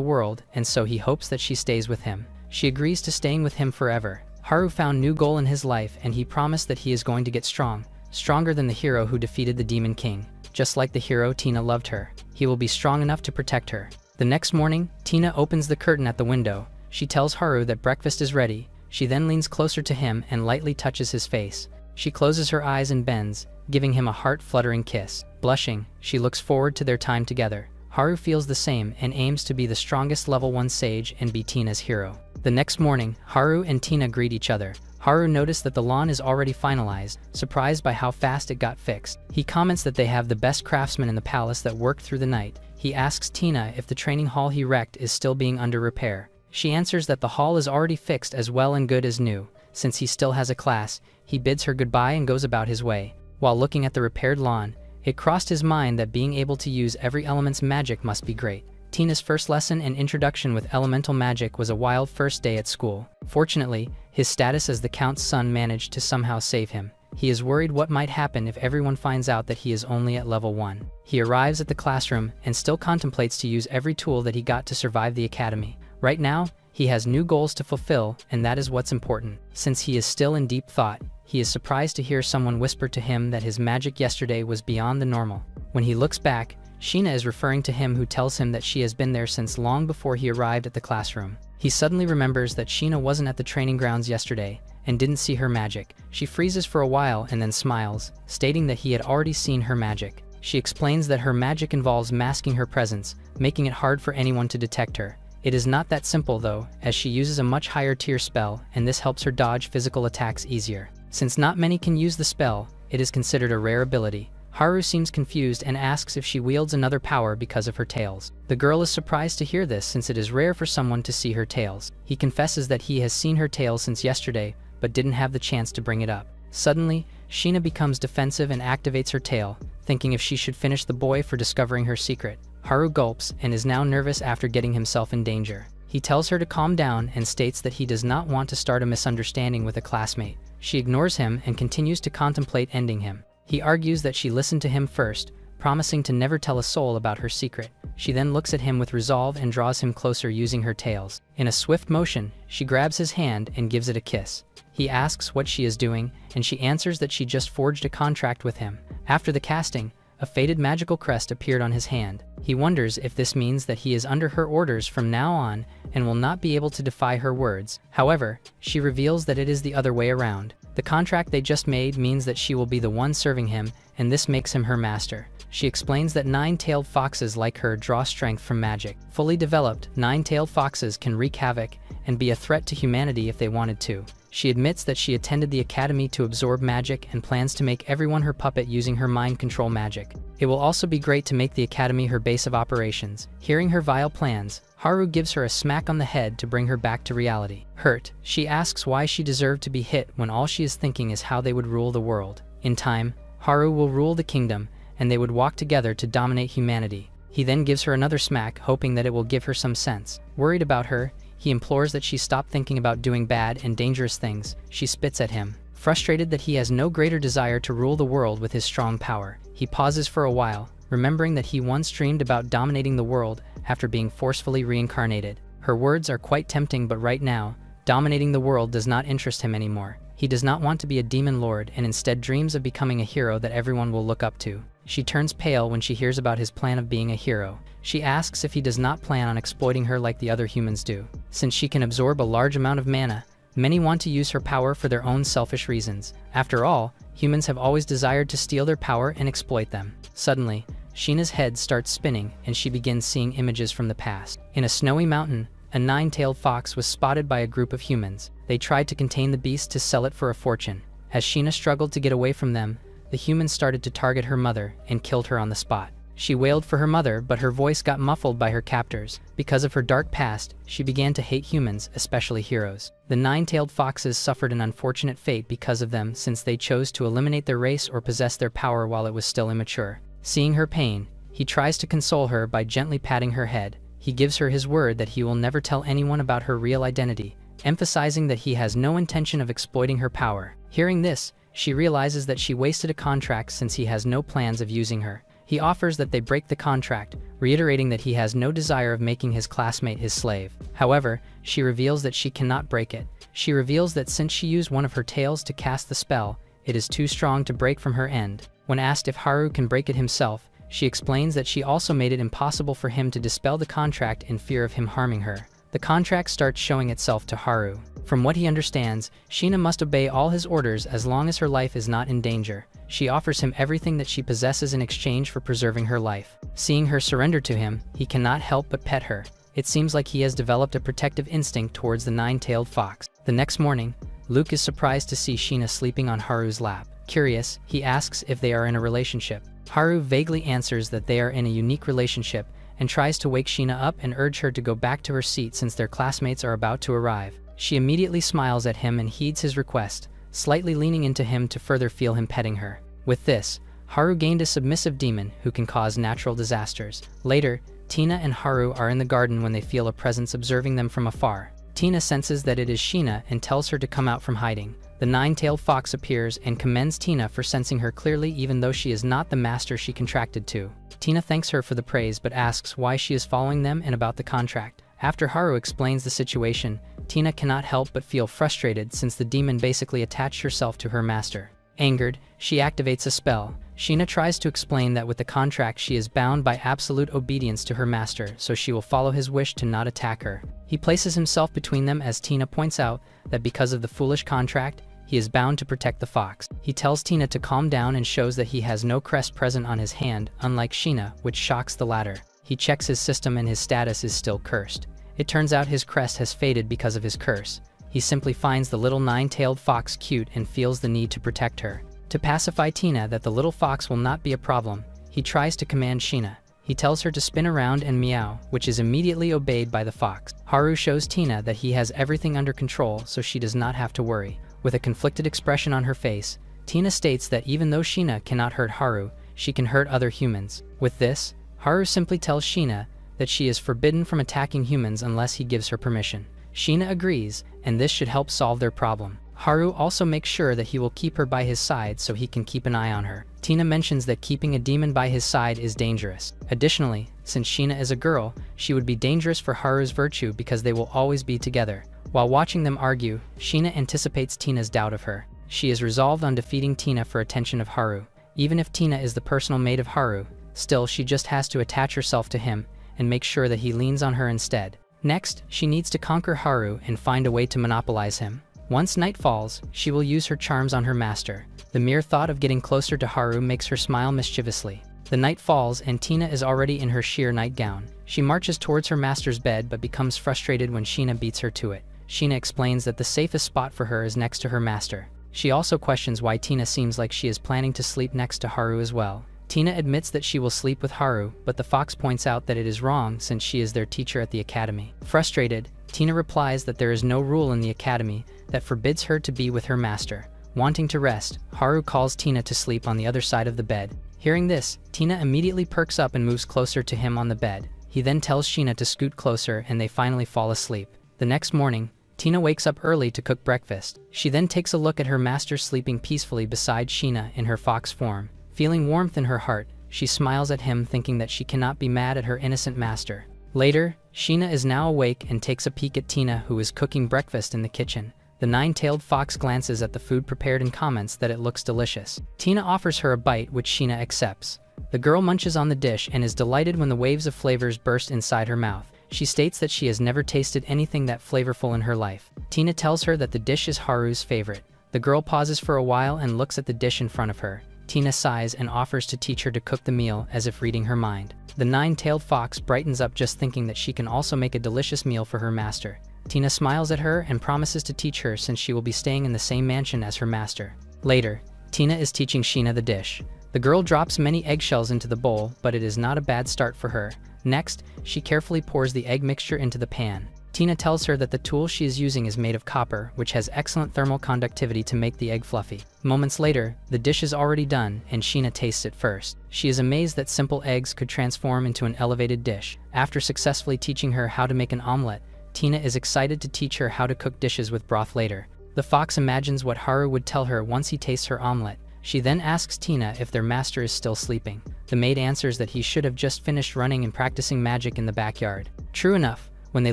world, and so he hopes that she stays with him. She agrees to staying with him forever. Haru found new goal in his life, and he promised that he is going to get strong, stronger than the hero who defeated the Demon King. Just like the hero, Tina loved her. He will be strong enough to protect her. The next morning, Tina opens the curtain at the window. She tells Haru that breakfast is ready. She then leans closer to him and lightly touches his face. She closes her eyes and bends, giving him a heart-fluttering kiss. Blushing, she looks forward to their time together. Haru feels the same and aims to be the strongest level 1 sage and be Tina's hero. The next morning, Haru and Tina greet each other. Haru noticed that the lawn is already finalized, surprised by how fast it got fixed. He comments that they have the best craftsmen in the palace that worked through the night. He asks Tina if the training hall he wrecked is still being under repair. She answers that the hall is already fixed as well and good as new. Since he still has a class, he bids her goodbye and goes about his way. While looking at the repaired lawn, it crossed his mind that being able to use every element's magic must be great. Tina's first lesson and introduction with elemental magic was a wild first day at school. Fortunately, his status as the Count's son managed to somehow save him. He is worried what might happen if everyone finds out that he is only at level 1. He arrives at the classroom and still contemplates to use every tool that he got to survive the academy. Right now, he has new goals to fulfill, and that is what's important. Since he is still in deep thought, he is surprised to hear someone whisper to him that his magic yesterday was beyond the normal. When he looks back, Sheena is referring to him, who tells him that she has been there since long before he arrived at the classroom. He suddenly remembers that Sheena wasn't at the training grounds yesterday and didn't see her magic. She freezes for a while and then smiles, stating that he had already seen her magic. She explains that her magic involves masking her presence, making it hard for anyone to detect her. It is not that simple though, as she uses a much higher tier spell, and this helps her dodge physical attacks easier. Since not many can use the spell, it is considered a rare ability. Haru seems confused and asks if she wields another power because of her tails. The girl is surprised to hear this, since it is rare for someone to see her tails. He confesses that he has seen her tails since yesterday, but didn't have the chance to bring it up. Suddenly, Sheena becomes defensive and activates her tail, thinking if she should finish the boy for discovering her secret. Haru gulps and is now nervous after getting himself in danger. He tells her to calm down and states that he does not want to start a misunderstanding with a classmate. She ignores him and continues to contemplate ending him. He argues that she listened to him first, promising to never tell a soul about her secret. She then looks at him with resolve and draws him closer using her tails. In a swift motion, she grabs his hand and gives it a kiss. He asks what she is doing, and she answers that she just forged a contract with him. After the casting, a faded magical crest appeared on his hand. He wonders if this means that he is under her orders from now on and will not be able to defy her words. However, she reveals that it is the other way around. The contract they just made means that she will be the one serving him, and this makes him her master. She explains that 9-tailed foxes like her draw strength from magic. Fully developed, 9-tailed foxes can wreak havoc and be a threat to humanity if they wanted to. She admits that she attended the academy to absorb magic and plans to make everyone her puppet using her mind control magic. It will also be great to make the academy her base of operations. Hearing her vile plans, Haru gives her a smack on the head to bring her back to reality. Hurt, she asks why she deserved to be hit when all she is thinking is how they would rule the world. In time, Haru will rule the kingdom, and they would walk together to dominate humanity. He then gives her another smack, hoping that it will give her some sense. Worried about her, he implores that she stop thinking about doing bad and dangerous things. She spits at him. Frustrated that he has no greater desire to rule the world with his strong power, he pauses for a while, remembering that he once dreamed about dominating the world after being forcefully reincarnated. Her words are quite tempting, but right now, dominating the world does not interest him anymore. He does not want to be a demon lord and instead dreams of becoming a hero that everyone will look up to. She turns pale when she hears about his plan of being a hero. She asks if he does not plan on exploiting her like the other humans do. Since she can absorb a large amount of mana, many want to use her power for their own selfish reasons. After all, humans have always desired to steal their power and exploit them. Suddenly, Sheena's head starts spinning and she begins seeing images from the past. In a snowy mountain, a 9-tailed fox was spotted by a group of humans. They tried to contain the beast to sell it for a fortune. As Sheena struggled to get away from them, the humans started to target her mother and killed her on the spot. She wailed for her mother, but her voice got muffled by her captors. Because of her dark past, she began to hate humans, especially heroes. The 9-tailed foxes suffered an unfortunate fate because of them, since they chose to eliminate their race or possess their power while it was still immature. Seeing her pain, He tries to console her by gently patting her head. He gives her his word that he will never tell anyone about her real identity, emphasizing that he has no intention of exploiting her power. Hearing this, she realizes that she wasted a contract since he has no plans of using her. He offers that they break the contract, reiterating that he has no desire of making his classmate his slave. However, she reveals that she cannot break it. She reveals that since she used one of her tails to cast the spell, it is too strong to break from her end. When asked if Haru can break it himself, she explains that she also made it impossible for him to dispel the contract in fear of him harming her. The contract starts showing itself to Haru. From what he understands, Sheena must obey all his orders as long as her life is not in danger. She offers him everything that she possesses in exchange for preserving her life. Seeing her surrender to him, he cannot help but pet her. It seems like he has developed a protective instinct towards the nine-tailed fox. The next morning, Luke is surprised to see Sheena sleeping on Haru's lap. Curious, he asks if they are in a relationship. Haru vaguely answers that they are in a unique relationship and tries to wake Sheena up and urge her to go back to her seat since their classmates are about to arrive. She immediately smiles at him and heeds his request, slightly leaning into him to further feel him petting her. With this, Haru gained a submissive demon who can cause natural disasters. Later, Tina and Haru are in the garden when they feel a presence observing them from afar. Tina senses that it is Sheena and tells her to come out from hiding. The nine-tailed fox appears and commends Tina for sensing her clearly even though she is not the master she contracted to. Tina thanks her for the praise but asks why she is following them and about the contract. After Haru explains the situation, Tina cannot help but feel frustrated since the demon basically attached herself to her master. Angered, she activates a spell. Sheena tries to explain that with the contract she is bound by absolute obedience to her master, so she will follow his wish to not attack her. He places himself between them as Tina points out that because of the foolish contract, he is bound to protect the fox. He tells Tina to calm down and shows that he has no crest present on his hand, unlike Sheena, which shocks the latter. He checks his system and his status is still cursed. It turns out his crest has faded because of his curse. He simply finds the little nine-tailed fox cute and feels the need to protect her. To pacify Tina that the little fox will not be a problem, he tries to command Sheena. He tells her to spin around and meow, which is immediately obeyed by the fox. Haru shows Tina that he has everything under control so she does not have to worry. With a conflicted expression on her face, Tina states that even though Sheena cannot hurt Haru, she can hurt other humans. With this, Haru simply tells Sheena that she is forbidden from attacking humans unless he gives her permission. Sheena agrees, and this should help solve their problem. Haru also makes sure that he will keep her by his side so he can keep an eye on her. Tina mentions that keeping a demon by his side is dangerous. Additionally, since Sheena is a girl, she would be dangerous for Haru's virtue because they will always be together. While watching them argue, Sheena anticipates Tina's doubt of her. She is resolved on defeating Tina for attention of Haru. Even if Tina is the personal mate of Haru, still she just has to attach herself to him and make sure that he leans on her instead. Next, she needs to conquer Haru and find a way to monopolize him. Once night falls, she will use her charms on her master. The mere thought of getting closer to Haru makes her smile mischievously. The night falls and Tina is already in her sheer nightgown. She marches towards her master's bed but becomes frustrated when Sheena beats her to it. Sheena explains that the safest spot for her is next to her master. She also questions why Tina seems like she is planning to sleep next to Haru as well. Tina admits that she will sleep with Haru, but the fox points out that it is wrong since she is their teacher at the academy. Frustrated, Tina replies that there is no rule in the academy that forbids her to be with her master. Wanting to rest, Haru calls Tina to sleep on the other side of the bed. Hearing this, Tina immediately perks up and moves closer to him on the bed. He then tells Sheena to scoot closer and they finally fall asleep. The next morning, Tina wakes up early to cook breakfast. She then takes a look at her master sleeping peacefully beside Sheena in her fox form. Feeling warmth in her heart, she smiles at him thinking that she cannot be mad at her innocent master. Later, Sheena is now awake and takes a peek at Tina who is cooking breakfast in the kitchen. The nine-tailed fox glances at the food prepared and comments that it looks delicious. Tina offers her a bite which Sheena accepts. The girl munches on the dish and is delighted when the waves of flavors burst inside her mouth. She states that she has never tasted anything that flavorful in her life. Tina tells her that the dish is Haru's favorite. The girl pauses for a while and looks at the dish in front of her. Tina sighs and offers to teach her to cook the meal as if reading her mind. The nine-tailed fox brightens up just thinking that she can also make a delicious meal for her master. Tina smiles at her and promises to teach her since she will be staying in the same mansion as her master. Later, Tina is teaching Sheena the dish. The girl drops many eggshells into the bowl, but it is not a bad start for her. Next, she carefully pours the egg mixture into the pan. Tina tells her that the tool she is using is made of copper, which has excellent thermal conductivity to make the egg fluffy. Moments later, the dish is already done, and Sheena tastes it first. She is amazed that simple eggs could transform into an elevated dish. After successfully teaching her how to make an omelet, Tina is excited to teach her how to cook dishes with broth later. The fox imagines what Haru would tell her once he tastes her omelet. She then asks Tina if their master is still sleeping. The maid answers that he should have just finished running and practicing magic in the backyard. True enough, when they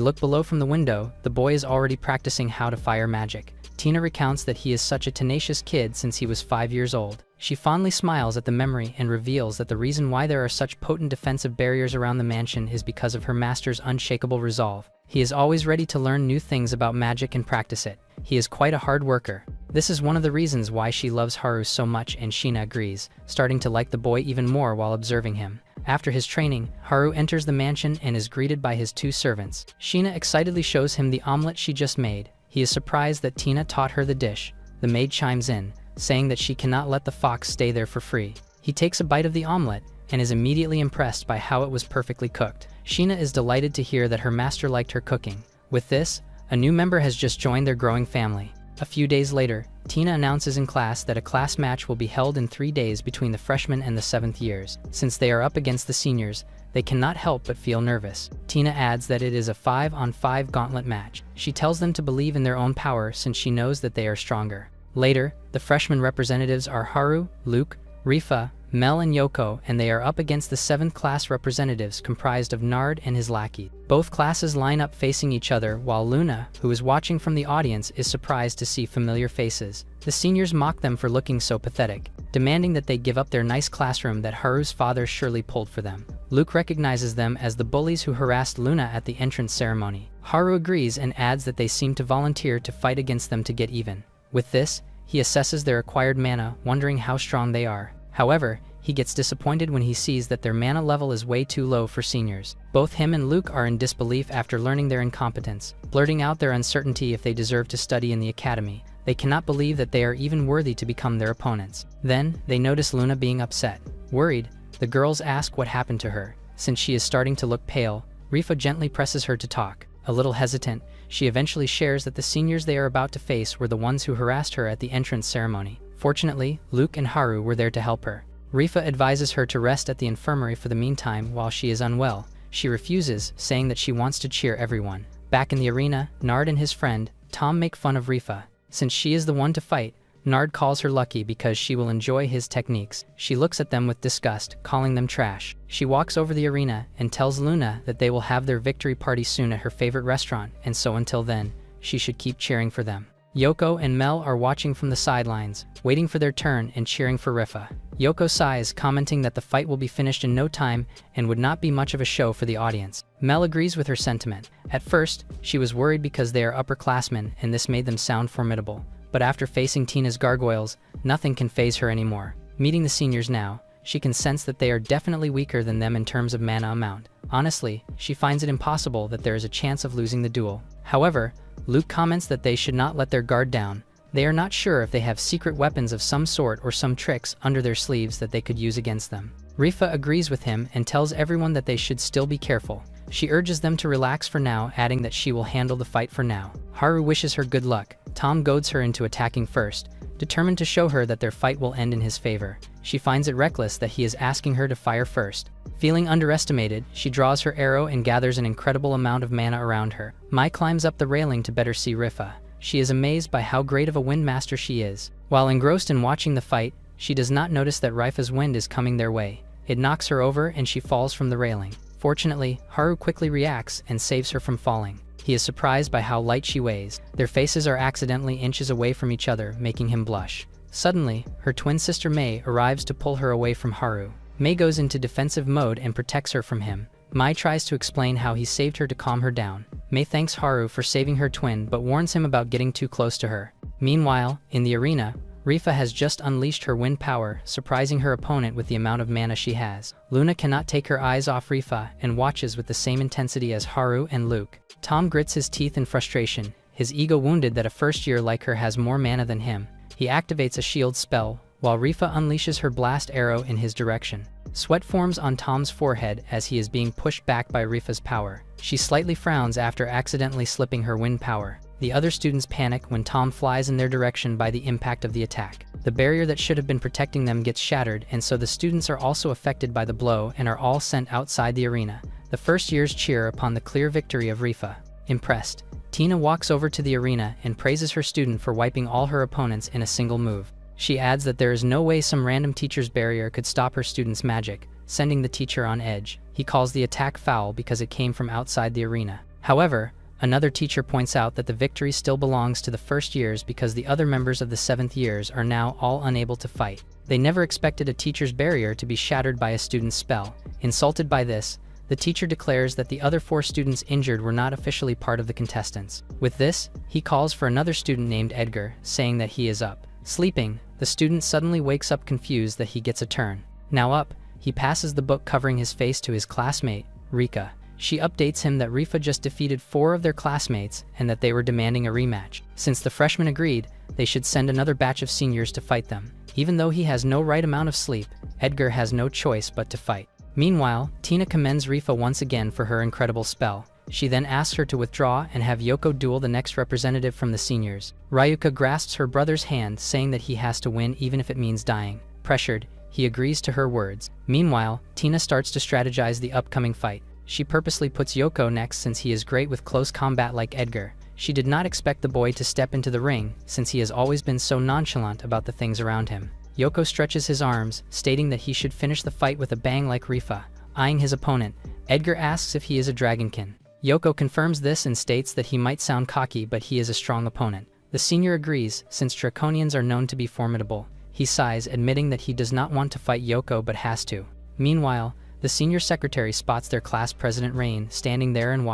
look below from the window, the boy is already practicing how to fire magic. Tina recounts that he is such a tenacious kid since he was 5 years old. She fondly smiles at the memory and reveals that the reason why there are such potent defensive barriers around the mansion is because of her master's unshakable resolve. He is always ready to learn new things about magic and practice it. He is quite a hard worker. This is one of the reasons why she loves Haru so much, and Sheena agrees, starting to like the boy even more while observing him. After his training, Haru enters the mansion and is greeted by his 2 servants. Sheena excitedly shows him the omelet she just made. He is surprised that Tina taught her the dish. The maid chimes in, saying that she cannot let the fox stay there for free. He takes a bite of the omelet and is immediately impressed by how it was perfectly cooked. Sheena is delighted to hear that her master liked her cooking. With this, a new member has just joined their growing family. A few days later, Tina announces in class that a class match will be held in 3 days between the freshmen and the 7th years. Since they are up against the seniors, they cannot help but feel nervous. Tina adds that it is a 5-on-5 gauntlet match. She tells them to believe in their own power since she knows that they are stronger. Later, the freshman representatives are Haru, Luke, Rifa, Mel and Yoko, and they are up against the 7th class representatives comprised of Nard and his lackey. Both classes line up facing each other, while Luna, who is watching from the audience, is surprised to see familiar faces. The seniors mock them for looking so pathetic, demanding that they give up their nice classroom that Haru's father surely pulled for them. Luke recognizes them as the bullies who harassed Luna at the entrance ceremony. Haru agrees and adds that they seem to volunteer to fight against them to get even. With this, he assesses their acquired mana, wondering how strong they are. However, he gets disappointed when he sees that their mana level is way too low for seniors. Both him and Luke are in disbelief after learning their incompetence, blurting out their uncertainty if they deserve to study in the academy. They cannot believe that they are even worthy to become their opponents. Then, they notice Luna being upset. Worried, the girls ask what happened to her. Since she is starting to look pale, Rifa gently presses her to talk. A little hesitant, she eventually shares that the seniors they are about to face were the ones who harassed her at the entrance ceremony. Fortunately, Luke and Haru were there to help her. Rifa advises her to rest at the infirmary for the meantime while she is unwell. She refuses, saying that she wants to cheer everyone. Back in the arena, Nard and his friend, Tom, make fun of Rifa. Since she is the one to fight, Nard calls her lucky because she will enjoy his techniques. She looks at them with disgust, calling them trash. She walks over the arena and tells Luna that they will have their victory party soon at her favorite restaurant, and so until then, she should keep cheering for them. Yoko and Mel are watching from the sidelines, waiting for their turn and cheering for Rifa. Yoko sighs, commenting that the fight will be finished in no time and would not be much of a show for the audience. Mel agrees with her sentiment. At first, she was worried because they are upperclassmen and this made them sound formidable. But after facing Tina's gargoyles, nothing can faze her anymore. Meeting the seniors now, she can sense that they are definitely weaker than them in terms of mana amount. Honestly, she finds it impossible that there is a chance of losing the duel. However, Luke comments that they should not let their guard down. They are not sure if they have secret weapons of some sort or some tricks under their sleeves that they could use against them. Rifa agrees with him and tells everyone that they should still be careful. She urges them to relax for now, adding that she will handle the fight for now. Haru wishes her good luck. Tom goads her into attacking first, determined to show her that their fight will end in his favor. She finds it reckless that he is asking her to fire first. Feeling underestimated, she draws her arrow and gathers an incredible amount of mana around her. Mai climbs up the railing to better see Rifa. She is amazed by how great of a wind master she is. While engrossed in watching the fight, she does not notice that Rifa's wind is coming their way. It knocks her over and she falls from the railing. Fortunately, Haru quickly reacts and saves her from falling. He is surprised by how light she weighs. Their faces are accidentally inches away from each other, making him blush. Suddenly, her twin sister Mei arrives to pull her away from Haru. Mei goes into defensive mode and protects her from him. Mai tries to explain how he saved her to calm her down. Mei thanks Haru for saving her twin but warns him about getting too close to her. Meanwhile, in the arena, Rifa has just unleashed her wind power, surprising her opponent with the amount of mana she has. Luna cannot take her eyes off Rifa and watches with the same intensity as Haru and Luke. Tom grits his teeth in frustration, his ego wounded that a first year like her has more mana than him. He activates a shield spell, while Rifa unleashes her blast arrow in his direction. Sweat forms on Tom's forehead as he is being pushed back by Rifa's power. She slightly frowns after accidentally slipping her wind power. The other students panic when Tom flies in their direction by the impact of the attack. The barrier that should have been protecting them gets shattered, and so the students are also affected by the blow and are all sent outside the arena. The first years cheer upon the clear victory of Rifa. Impressed, Tina walks over to the arena and praises her student for wiping all her opponents in a single move. She adds that there is no way some random teacher's barrier could stop her student's magic, sending the teacher on edge. He calls the attack foul because it came from outside the arena. However, another teacher points out that the victory still belongs to the first years because the other members of the 7th years are now all unable to fight. They never expected a teacher's barrier to be shattered by a student's spell. Insulted by this, the teacher declares that the other 4 students injured were not officially part of the contestants. With this, he calls for another student named Edgar, saying that he is up. Sleeping, the student suddenly wakes up confused that he gets a turn. Now up, he passes the book covering his face to his classmate, Rika. She updates him that Rifa just defeated 4 of their classmates and that they were demanding a rematch. Since the freshmen agreed, they should send another batch of seniors to fight them. Even though he has no right amount of sleep, Edgar has no choice but to fight. Meanwhile, Tina commends Rifa once again for her incredible spell. She then asks her to withdraw and have Yoko duel the next representative from the seniors. Ryuka grasps her brother's hand, saying that he has to win even if it means dying. Pressured, he agrees to her words. Meanwhile, Tina starts to strategize the upcoming fight. She purposely puts Yoko next since he is great with close combat like Edgar. She did not expect the boy to step into the ring, since he has always been so nonchalant about the things around him. Yoko stretches his arms, stating that he should finish the fight with a bang like Rifa. Eyeing his opponent, Edgar asks if he is a dragonkin. Yoko confirms this and states that he might sound cocky, but he is a strong opponent. The senior agrees, since draconians are known to be formidable. He sighs, admitting that he does not want to fight Yoko but has to. Meanwhile, the senior secretary spots their class president Rain standing there and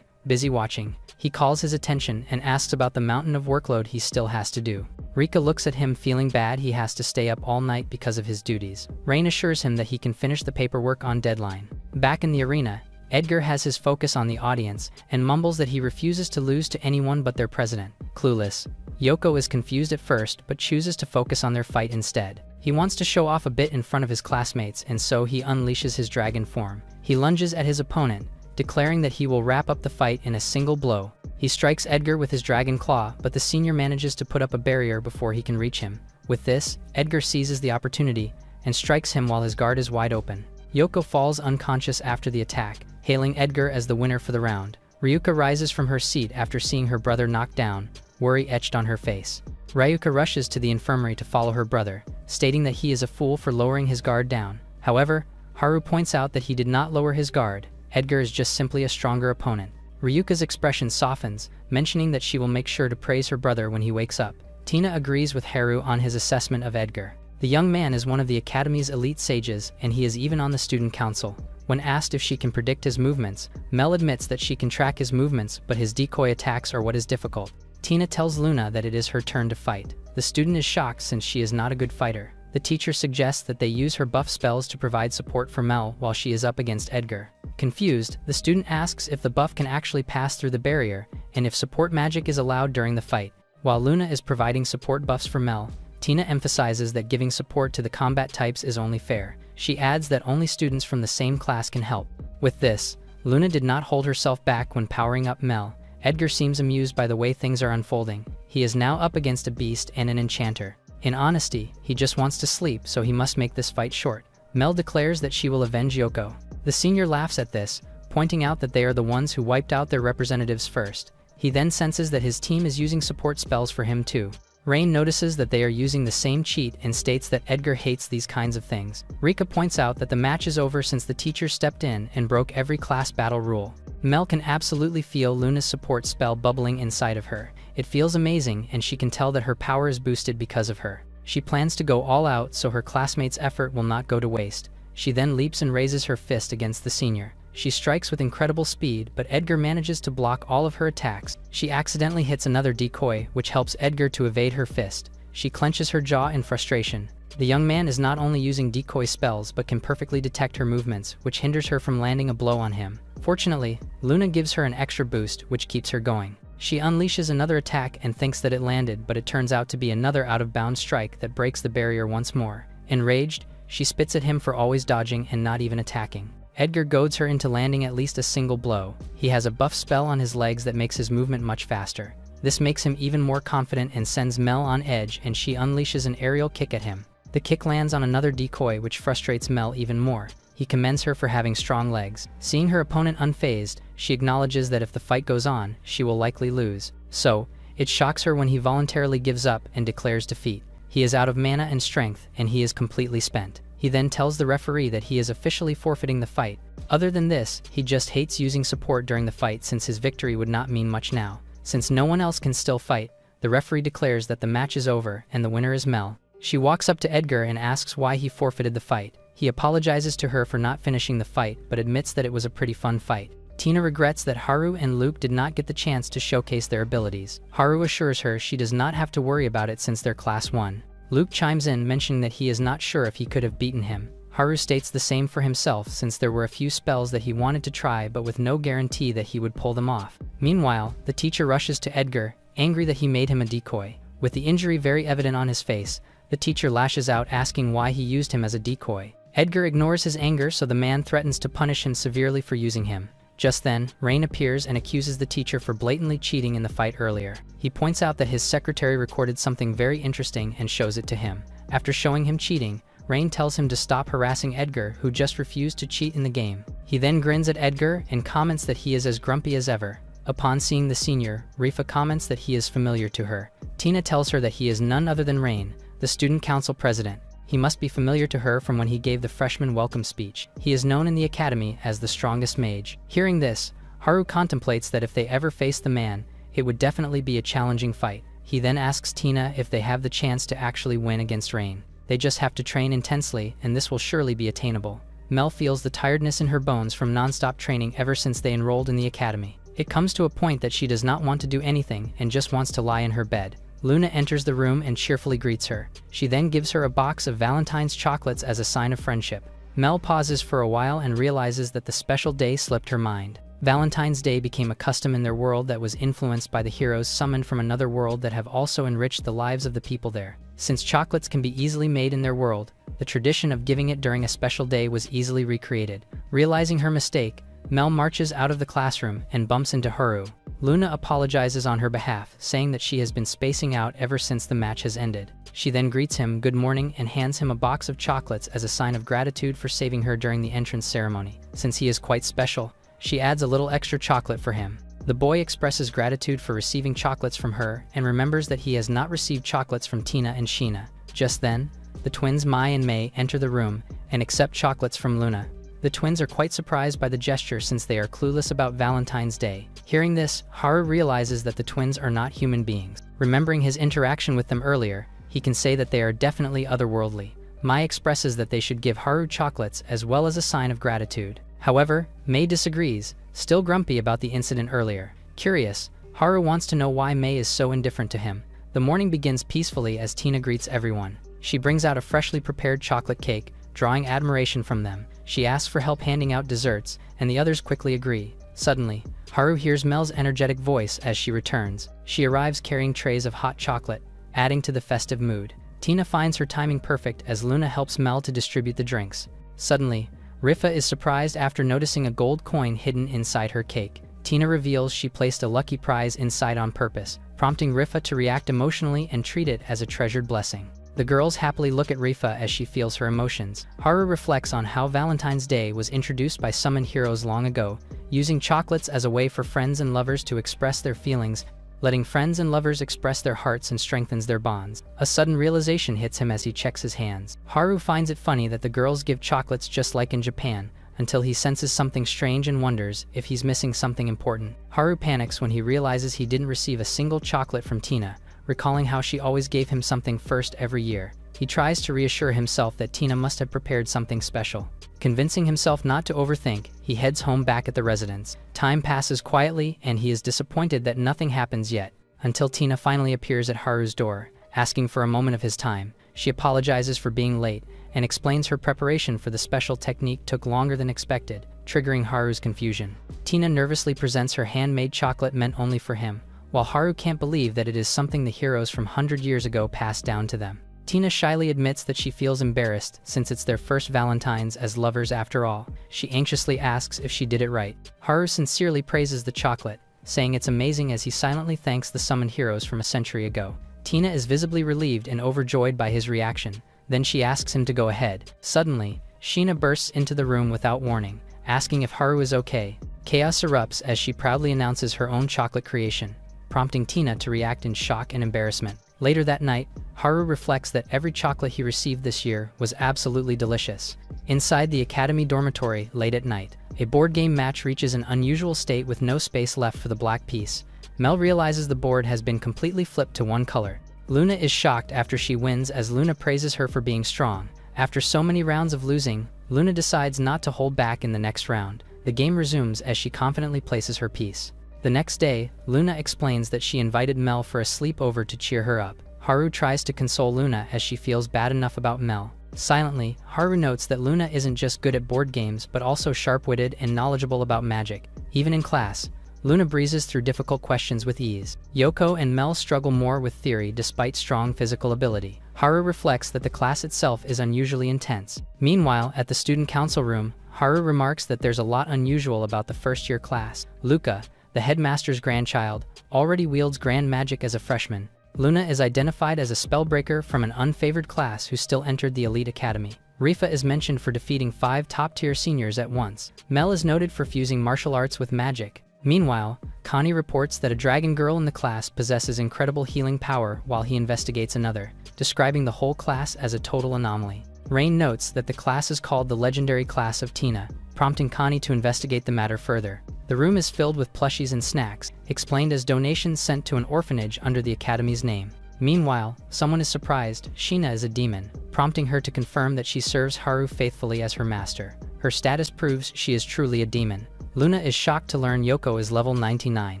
busy watching. He calls his attention and asks about the mountain of workload he still has to do. Rika looks at him, feeling bad he has to stay up all night because of his duties. Rain assures him that he can finish the paperwork on deadline. Back in the arena, Edgar has his focus on the audience and mumbles that he refuses to lose to anyone but their president. Clueless, Yoko is confused at first but chooses to focus on their fight instead. He wants to show off a bit in front of his classmates, and so he unleashes his dragon form. He lunges at his opponent, declaring that he will wrap up the fight in a single blow. He strikes Edgar with his dragon claw, but the senior manages to put up a barrier before he can reach him. With this, Edgar seizes the opportunity and strikes him while his guard is wide open. Yoko falls unconscious after the attack, hailing Edgar as the winner for the round. Ryuka rises from her seat after seeing her brother knocked down, worry etched on her face. Ryuka rushes to the infirmary to follow her brother, stating that he is a fool for lowering his guard down. However, Haru points out that he did not lower his guard. Edgar is just simply a stronger opponent. Ryuka's expression softens, mentioning that she will make sure to praise her brother when he wakes up. Tina agrees with Haru on his assessment of Edgar. The young man is one of the Academy's elite sages, and he is even on the student council. When asked if she can predict his movements, Mel admits that she can track his movements, but his decoy attacks are what is difficult. Tina tells Luna that it is her turn to fight. The student is shocked since she is not a good fighter. The teacher suggests that they use her buff spells to provide support for Mel while she is up against Edgar. Confused, the student asks if the buff can actually pass through the barrier, and if support magic is allowed during the fight. While Luna is providing support buffs for Mel, Tina emphasizes that giving support to the combat types is only fair. She adds that only students from the same class can help. With this, Luna did not hold herself back when powering up Mel. Edgar seems amused by the way things are unfolding. He is now up against a beast and an enchanter. In honesty, he just wants to sleep, so he must make this fight short. Mel declares that she will avenge Yoko. The senior laughs at this, pointing out that they are the ones who wiped out their representatives first. He then senses that his team is using support spells for him too. Rain notices that they are using the same cheat and states that Edgar hates these kinds of things. Rika points out that the match is over since the teacher stepped in and broke every class battle rule. Mel can absolutely feel Luna's support spell bubbling inside of her. It feels amazing, and she can tell that her power is boosted because of her. She plans to go all out so her classmates' effort will not go to waste. She then leaps and raises her fist against the senior. She strikes with incredible speed, but Edgar manages to block all of her attacks. She accidentally hits another decoy, which helps Edgar to evade her fist. She clenches her jaw in frustration. The young man is not only using decoy spells but can perfectly detect her movements, which hinders her from landing a blow on him. Fortunately, Luna gives her an extra boost, which keeps her going. She unleashes another attack and thinks that it landed, but it turns out to be another out-of-bounds strike that breaks the barrier once more. Enraged, She spits at him for always dodging and not even attacking. Edgar goads her into landing at least a single blow. He has a buff spell on his legs that makes his movement much faster. This makes him even more confident and sends Mel on edge, and she unleashes an aerial kick at him. The kick lands on another decoy, which frustrates Mel even more. He commends her for having strong legs. Seeing her opponent unfazed, she acknowledges that if the fight goes on, she will likely lose. So, it shocks her when he voluntarily gives up and declares defeat. He is out of mana and strength, and he is completely spent. He then tells the referee that he is officially forfeiting the fight. Other than this, he just hates using support during the fight since his victory would not mean much now. Since no one else can still fight, the referee declares that the match is over and the winner is Mel. She walks up to Edgar and asks why he forfeited the fight. He apologizes to her for not finishing the fight, but admits that it was a pretty fun fight. Tina regrets that Haru and Luke did not get the chance to showcase their abilities. Haru assures her she does not have to worry about it since they're class 1. Luke chimes in, mentioning that he is not sure if he could have beaten him. Haru states the same for himself, since there were a few spells that he wanted to try but with no guarantee that he would pull them off. Meanwhile, the teacher rushes to Edgar, angry that he made him a decoy. With the injury very evident on his face, the teacher lashes out, asking why he used him as a decoy. Edgar ignores his anger, so the man threatens to punish him severely for using him. Just then, Rain appears and accuses the teacher for blatantly cheating in the fight earlier. He points out that his secretary recorded something very interesting and shows it to him. After showing him cheating, Rain tells him to stop harassing Edgar, who just refused to cheat in the game. He then grins at Edgar and comments that he is as grumpy as ever. Upon seeing the senior, Rifa comments that he is familiar to her. Tina tells her that he is none other than Rain, the student council president. He must be familiar to her from when he gave the freshman welcome speech. He is known in the academy as the strongest mage. Hearing this, Haru contemplates that if they ever face the man, it would definitely be a challenging fight. He then asks Tina if they have the chance to actually win against Rain. They just have to train intensely, and this will surely be attainable. Mel feels the tiredness in her bones from non-stop training ever since they enrolled in the academy. It comes to a point that she does not want to do anything and just wants to lie in her bed. Luna enters the room and cheerfully greets her. She then gives her a box of Valentine's chocolates as a sign of friendship. Mel pauses for a while and realizes that the special day slipped her mind. Valentine's Day became a custom in their world that was influenced by the heroes summoned from another world that have also enriched the lives of the people there. Since chocolates can be easily made in their world, the tradition of giving it during a special day was easily recreated. Realizing her mistake, Mel marches out of the classroom and bumps into Haru. Luna apologizes on her behalf, saying that she has been spacing out ever since the match has ended. She then greets him good morning and hands him a box of chocolates as a sign of gratitude for saving her during the entrance ceremony. Since he is quite special, she adds a little extra chocolate for him. The boy expresses gratitude for receiving chocolates from her and remembers that he has not received chocolates from Tina and Sheena. Just then, the twins Mai and Mei enter the room and accept chocolates from Luna. The twins are quite surprised by the gesture since they are clueless about Valentine's Day. Hearing this, Haru realizes that the twins are not human beings. Remembering his interaction with them earlier, he can say that they are definitely otherworldly. Mai expresses that they should give Haru chocolates as well as a sign of gratitude. However, Mei disagrees, still grumpy about the incident earlier. Curious, Haru wants to know why Mei is so indifferent to him. The morning begins peacefully as Tina greets everyone. She brings out a freshly prepared chocolate cake, drawing admiration from them. She asks for help handing out desserts, and the others quickly agree. Suddenly, Haru hears Mel's energetic voice as she returns. She arrives carrying trays of hot chocolate, adding to the festive mood. Tina finds her timing perfect as Luna helps Mel to distribute the drinks. Suddenly, Rifa is surprised after noticing a gold coin hidden inside her cake. Tina reveals she placed a lucky prize inside on purpose, prompting Rifa to react emotionally and treat it as a treasured blessing. The girls happily look at Rifa as she feels her emotions. Haru reflects on how Valentine's Day was introduced by summoned heroes long ago, using chocolates as a way for friends and lovers to express their feelings. Letting friends and lovers express their hearts and strengthens their bonds. A sudden realization hits him as he checks his hands. Haru finds it funny that the girls give chocolates just like in Japan, until he senses something strange and wonders if he's missing something important. Haru panics when he realizes he didn't receive a single chocolate from Tina, recalling how she always gave him something first every year. He tries to reassure himself that Tina must have prepared something special. Convincing himself not to overthink, he heads home back at the residence. Time passes quietly and he is disappointed that nothing happens yet, until Tina finally appears at Haru's door, asking for a moment of his time. She apologizes for being late and explains her preparation for the special technique took longer than expected, triggering Haru's confusion. Tina nervously presents her handmade chocolate meant only for him, while Haru can't believe that it is something the heroes from 100 years ago passed down to them. Tina shyly admits that she feels embarrassed since it's their first Valentine's as lovers after all. She anxiously asks if she did it right. Haru sincerely praises the chocolate, saying it's amazing as he silently thanks the summoned heroes from a century ago. Tina is visibly relieved and overjoyed by his reaction. Then she asks him to go ahead. Suddenly, Sheena bursts into the room without warning, asking if Haru is okay. Chaos erupts as she proudly announces her own chocolate creation, prompting Tina to react in shock and embarrassment. Later that night, Haru reflects that every chocolate he received this year was absolutely delicious. Inside the academy dormitory, late at night, a board game match reaches an unusual state with no space left for the black piece. Mel realizes the board has been completely flipped to one color. Luna is shocked after she wins as Luna praises her for being strong. After so many rounds of losing, Luna decides not to hold back in the next round. The game resumes as she confidently places her piece. The next day, Luna explains that she invited Mel for a sleepover to cheer her up. Haru tries to console Luna as she feels bad enough about Mel. Silently, Haru notes that Luna isn't just good at board games but also sharp-witted and knowledgeable about magic. Even in class, Luna breezes through difficult questions with ease. Yoko and Mel struggle more with theory despite strong physical ability. Haru reflects that the class itself is unusually intense. Meanwhile, at the student council room, Haru remarks that there's a lot unusual about the first-year class. Luca, the headmaster's grandchild, already wields grand magic as a freshman. Luna is identified as a spellbreaker from an unfavored class who still entered the elite academy. Rifa is mentioned for defeating 5 top-tier seniors at once. Mel is noted for fusing martial arts with magic. Meanwhile, Connie reports that a dragon girl in the class possesses incredible healing power while he investigates another, describing the whole class as a total anomaly. Rain notes that the class is called the legendary class of Tina, prompting Connie to investigate the matter further. The room is filled with plushies and snacks, explained as donations sent to an orphanage under the academy's name. Meanwhile, someone is surprised Sheena is a demon, prompting her to confirm that she serves Haru faithfully as her master. Her status proves she is truly a demon. Luna is shocked to learn Yoko is level 99.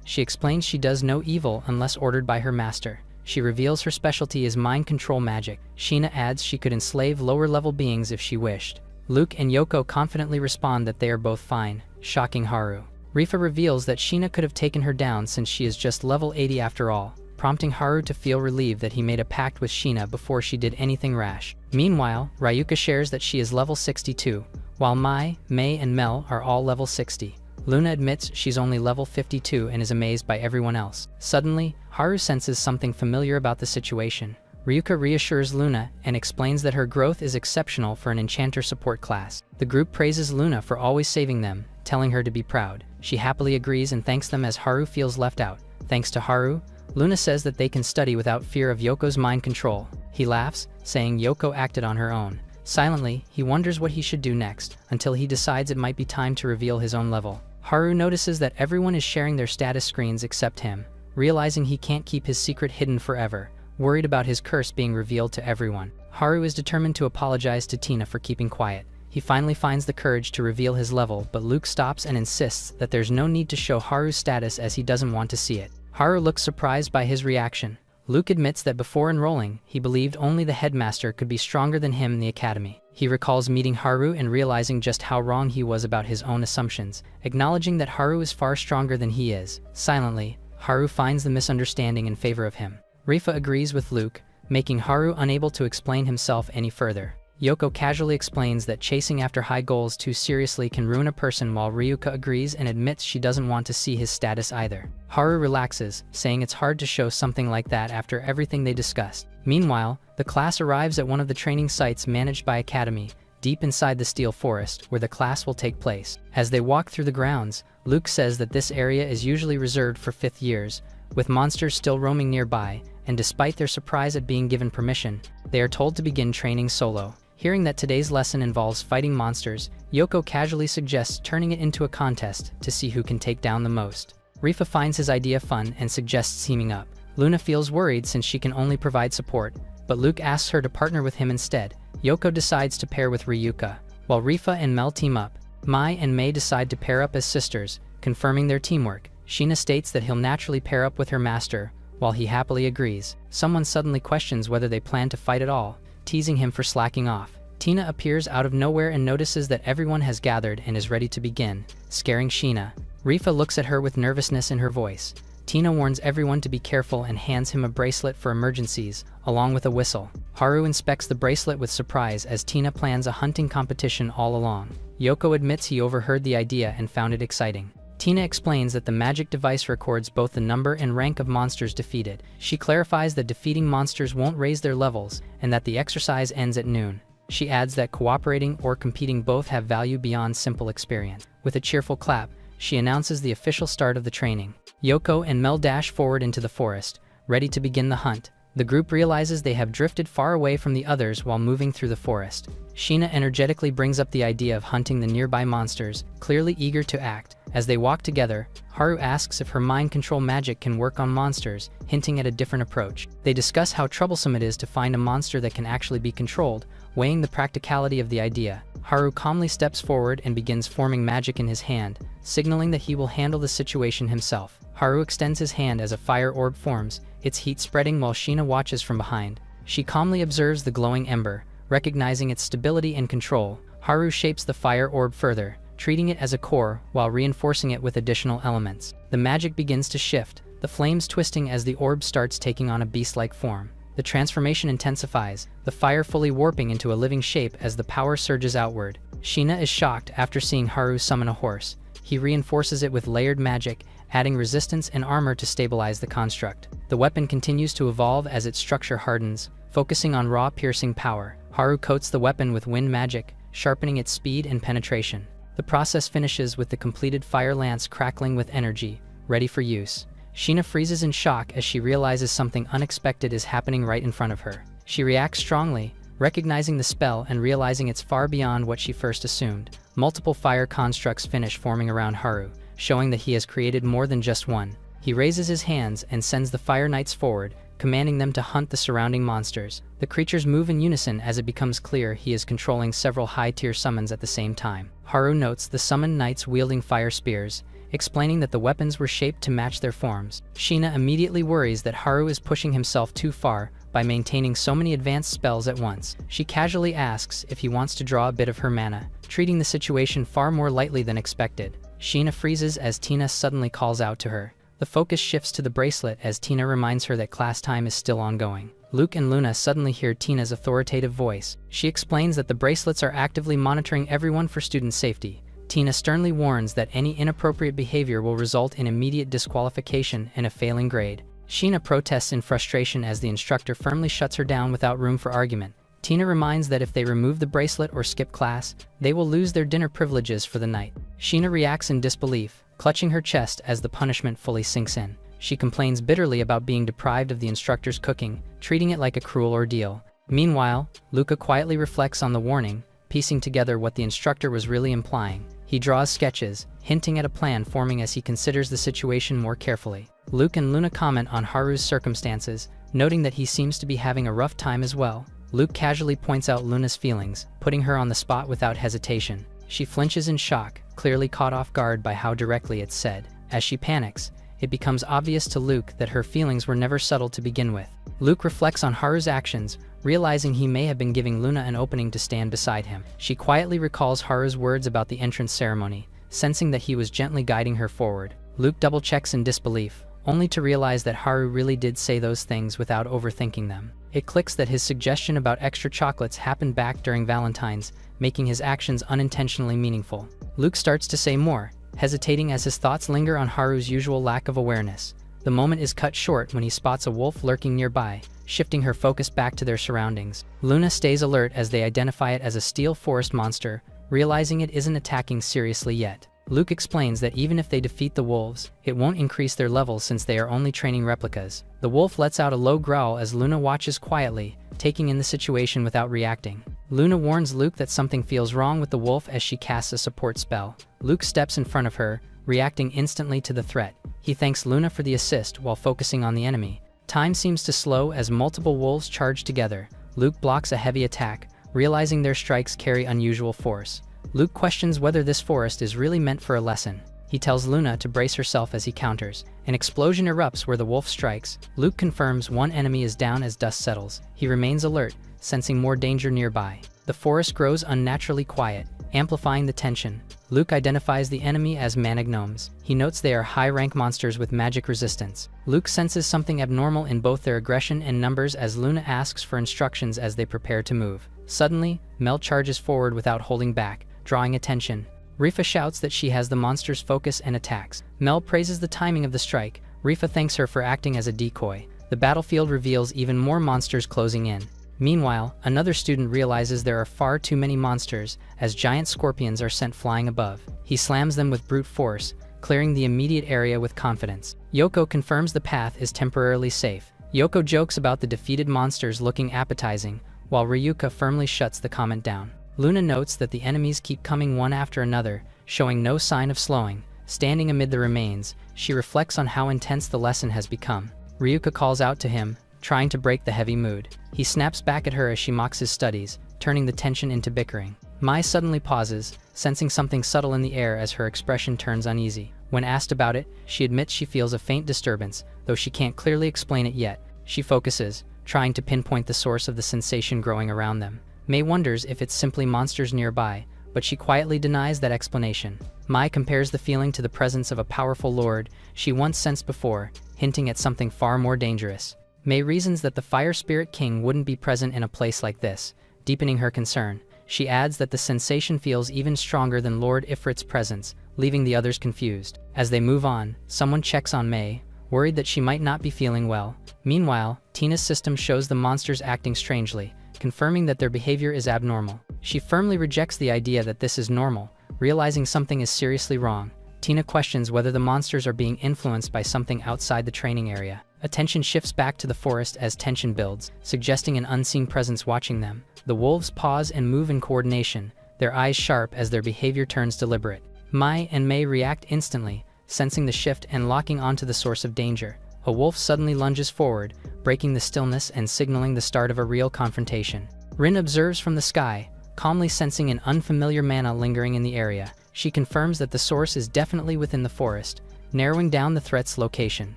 She explains she does no evil unless ordered by her master. She reveals her specialty is mind control magic. Sheena adds she could enslave lower-level beings if she wished. Luke and Yoko confidently respond that they are both fine, shocking Haru. Rifa reveals that Sheena could have taken her down since she is just level 80 after all, prompting Haru to feel relieved that he made a pact with Sheena before she did anything rash. Meanwhile, Ryuka shares that she is level 62, while Mai, Mei, and Mel are all level 60. Luna admits she's only level 52 and is amazed by everyone else. Suddenly, Haru senses something familiar about the situation. Ryuka reassures Luna and explains that her growth is exceptional for an enchanter support class. The group praises Luna for always saving them, telling her to be proud. She happily agrees and thanks them as Haru feels left out. Thanks to Haru, Luna says that they can study without fear of Yoko's mind control. He laughs, saying Yoko acted on her own. Silently, he wonders what he should do next, until he decides it might be time to reveal his own level. Haru notices that everyone is sharing their status screens except him, realizing he can't keep his secret hidden forever. Worried about his curse being revealed to everyone, Haru is determined to apologize to Tina for keeping quiet. He finally finds the courage to reveal his level, but Luke stops and insists that there's no need to show Haru's status as he doesn't want to see it. Haru looks surprised by his reaction. Luke admits that before enrolling, he believed only the headmaster could be stronger than him in the academy. He recalls meeting Haru and realizing just how wrong he was about his own assumptions, acknowledging that Haru is far stronger than he is. Silently, Haru finds the misunderstanding in favor of him. Rifa agrees with Luke, making Haru unable to explain himself any further. Yoko casually explains that chasing after high goals too seriously can ruin a person, while Ryuka agrees and admits she doesn't want to see his status either. Haru relaxes, saying it's hard to show something like that after everything they discussed. Meanwhile, the class arrives at one of the training sites managed by Academy, deep inside the Steel Forest, where the class will take place. As they walk through the grounds, Luke says that this area is usually reserved for 5th years, with monsters still roaming nearby, and despite their surprise at being given permission, they are told to begin training solo. Hearing that today's lesson involves fighting monsters, Yoko casually suggests turning it into a contest to see who can take down the most. Rifa finds his idea fun and suggests teaming up. Luna feels worried since she can only provide support, but Luke asks her to partner with him instead. Yoko decides to pair with Ryuka, while Rifa and Mel team up. Mai and Mei decide to pair up as sisters, confirming their teamwork. Sheena states that he'll naturally pair up with her master, while he happily agrees. Someone suddenly questions whether they plan to fight at all, teasing him for slacking off. Tina appears out of nowhere and notices that everyone has gathered and is ready to begin, scaring Sheena. Rifa looks at her with nervousness in her voice, Tina warns everyone to be careful and hands him a bracelet for emergencies, along with a whistle. Haru inspects the bracelet with surprise as Tina plans a hunting competition all along. Yoko admits he overheard the idea and found it exciting. Tina explains that the magic device records both the number and rank of monsters defeated. She clarifies that defeating monsters won't raise their levels, and that the exercise ends at noon. She adds that cooperating or competing both have value beyond simple experience. With a cheerful clap, she announces the official start of the training. Yoko and Mel dash forward into the forest, ready to begin the hunt. The group realizes they have drifted far away from the others while moving through the forest. Sheena energetically brings up the idea of hunting the nearby monsters, clearly eager to act. As they walk together, Haru asks if her mind control magic can work on monsters, hinting at a different approach. They discuss how troublesome it is to find a monster that can actually be controlled, weighing the practicality of the idea. Haru calmly steps forward and begins forming magic in his hand, signaling that he will handle the situation himself. Haru extends his hand as a fire orb forms, its heat spreading while Sheena watches from behind. She calmly observes the glowing ember, recognizing its stability and control. Haru shapes the fire orb further, treating it as a core while reinforcing it with additional elements. The magic begins to shift, the flames twisting as the orb starts taking on a beast-like form. The transformation intensifies, the fire fully warping into a living shape as the power surges outward. Sheena is shocked after seeing Haru summon a horse. He reinforces it with layered magic, adding resistance and armor to stabilize the construct. The weapon continues to evolve as its structure hardens, focusing on raw piercing power. Haru coats the weapon with wind magic, sharpening its speed and penetration. The process finishes with the completed fire lance crackling with energy, ready for use. Sheena freezes in shock as she realizes something unexpected is happening right in front of her. She reacts strongly, recognizing the spell and realizing it's far beyond what she first assumed. Multiple fire constructs finish forming around Haru, showing that he has created more than just one. He raises his hands and sends the Fire Knights forward, commanding them to hunt the surrounding monsters. The creatures move in unison as it becomes clear he is controlling several high-tier summons at the same time. Haru notes the summoned knights wielding fire spears, explaining that the weapons were shaped to match their forms. Sheena immediately worries that Haru is pushing himself too far by maintaining so many advanced spells at once. She casually asks if he wants to draw a bit of her mana, treating the situation far more lightly than expected. Sheena freezes as Tina suddenly calls out to her. The focus shifts to the bracelet as Tina reminds her that class time is still ongoing. Luke and Luna suddenly hear Tina's authoritative voice. She explains that the bracelets are actively monitoring everyone for student safety. Tina sternly warns that any inappropriate behavior will result in immediate disqualification and a failing grade. Sheena protests in frustration as the instructor firmly shuts her down without room for argument. Tina reminds that if they remove the bracelet or skip class, they will lose their dinner privileges for the night. Sheena reacts in disbelief, clutching her chest as the punishment fully sinks in. She complains bitterly about being deprived of the instructor's cooking, treating it like a cruel ordeal. Meanwhile, Luca quietly reflects on the warning, piecing together what the instructor was really implying. He draws sketches, hinting at a plan forming as he considers the situation more carefully. Luke and Luna comment on Haru's circumstances, noting that he seems to be having a rough time as well. Luke casually points out Luna's feelings, putting her on the spot without hesitation. She flinches in shock, clearly caught off guard by how directly it's said. As she panics, it becomes obvious to Luke that her feelings were never subtle to begin with. Luke reflects on Haru's actions, realizing he may have been giving Luna an opening to stand beside him. She quietly recalls Haru's words about the entrance ceremony, sensing that he was gently guiding her forward. Luke double-checks in disbelief, only to realize that Haru really did say those things without overthinking them. It clicks that his suggestion about extra chocolates happened back during Valentine's, making his actions unintentionally meaningful. Luke starts to say more, hesitating as his thoughts linger on Haru's usual lack of awareness. The moment is cut short when he spots a wolf lurking nearby, shifting her focus back to their surroundings. Luna stays alert as they identify it as a steel forest monster, realizing it isn't attacking seriously yet. Luke explains that even if they defeat the wolves, it won't increase their levels since they are only training replicas. The wolf lets out a low growl as Luna watches quietly, taking in the situation without reacting. Luna warns Luke that something feels wrong with the wolf as she casts a support spell. Luke steps in front of her, reacting instantly to the threat. He thanks Luna for the assist while focusing on the enemy. Time seems to slow as multiple wolves charge together. Luke blocks a heavy attack, realizing their strikes carry unusual force. Luke questions whether this forest is really meant for a lesson. He tells Luna to brace herself as he counters. An explosion erupts where the wolf strikes. Luke confirms one enemy is down as dust settles. He remains alert, sensing more danger nearby. The forest grows unnaturally quiet, amplifying the tension. Luke identifies the enemy as manignomes. He notes they are high-rank monsters with magic resistance. Luke senses something abnormal in both their aggression and numbers as Luna asks for instructions as they prepare to move. Suddenly, Mel charges forward without holding back, drawing attention. Rifa shouts that she has the monster's focus and attacks. Mel praises the timing of the strike. Rifa thanks her for acting as a decoy. The battlefield reveals even more monsters closing in. Meanwhile, another student realizes there are far too many monsters as giant scorpions are sent flying above. He slams them with brute force, clearing the immediate area with confidence. Yoko confirms the path is temporarily safe. Yoko jokes about the defeated monsters looking appetizing, while Ryuka firmly shuts the comment down. Luna notes that the enemies keep coming one after another, showing no sign of slowing. Standing amid the remains, she reflects on how intense the lesson has become. Ryuka calls out to him, trying to break the heavy mood. He snaps back at her as she mocks his studies, turning the tension into bickering. Mai suddenly pauses, sensing something subtle in the air as her expression turns uneasy. When asked about it, she admits she feels a faint disturbance, though she can't clearly explain it yet. She focuses, trying to pinpoint the source of the sensation growing around them. Mai wonders if it's simply monsters nearby, but she quietly denies that explanation. Mai compares the feeling to the presence of a powerful lord she once sensed before, hinting at something far more dangerous. Mai reasons that the Fire Spirit King wouldn't be present in a place like this, deepening her concern. She adds that the sensation feels even stronger than Lord Ifrit's presence, leaving the others confused. As they move on, someone checks on Mai, worried that she might not be feeling well. Meanwhile, Tina's system shows the monsters acting strangely, confirming that their behavior is abnormal. She firmly rejects the idea that this is normal, realizing something is seriously wrong. Tina questions whether the monsters are being influenced by something outside the training area. Attention shifts back to the forest as tension builds, suggesting an unseen presence watching them. The wolves pause and move in coordination, their eyes sharp as their behavior turns deliberate. Mai and Mai react instantly, sensing the shift and locking onto the source of danger. A wolf suddenly lunges forward, breaking the stillness and signaling the start of a real confrontation. Rin observes from the sky, calmly sensing an unfamiliar mana lingering in the area. She confirms that the source is definitely within the forest, narrowing down the threat's location.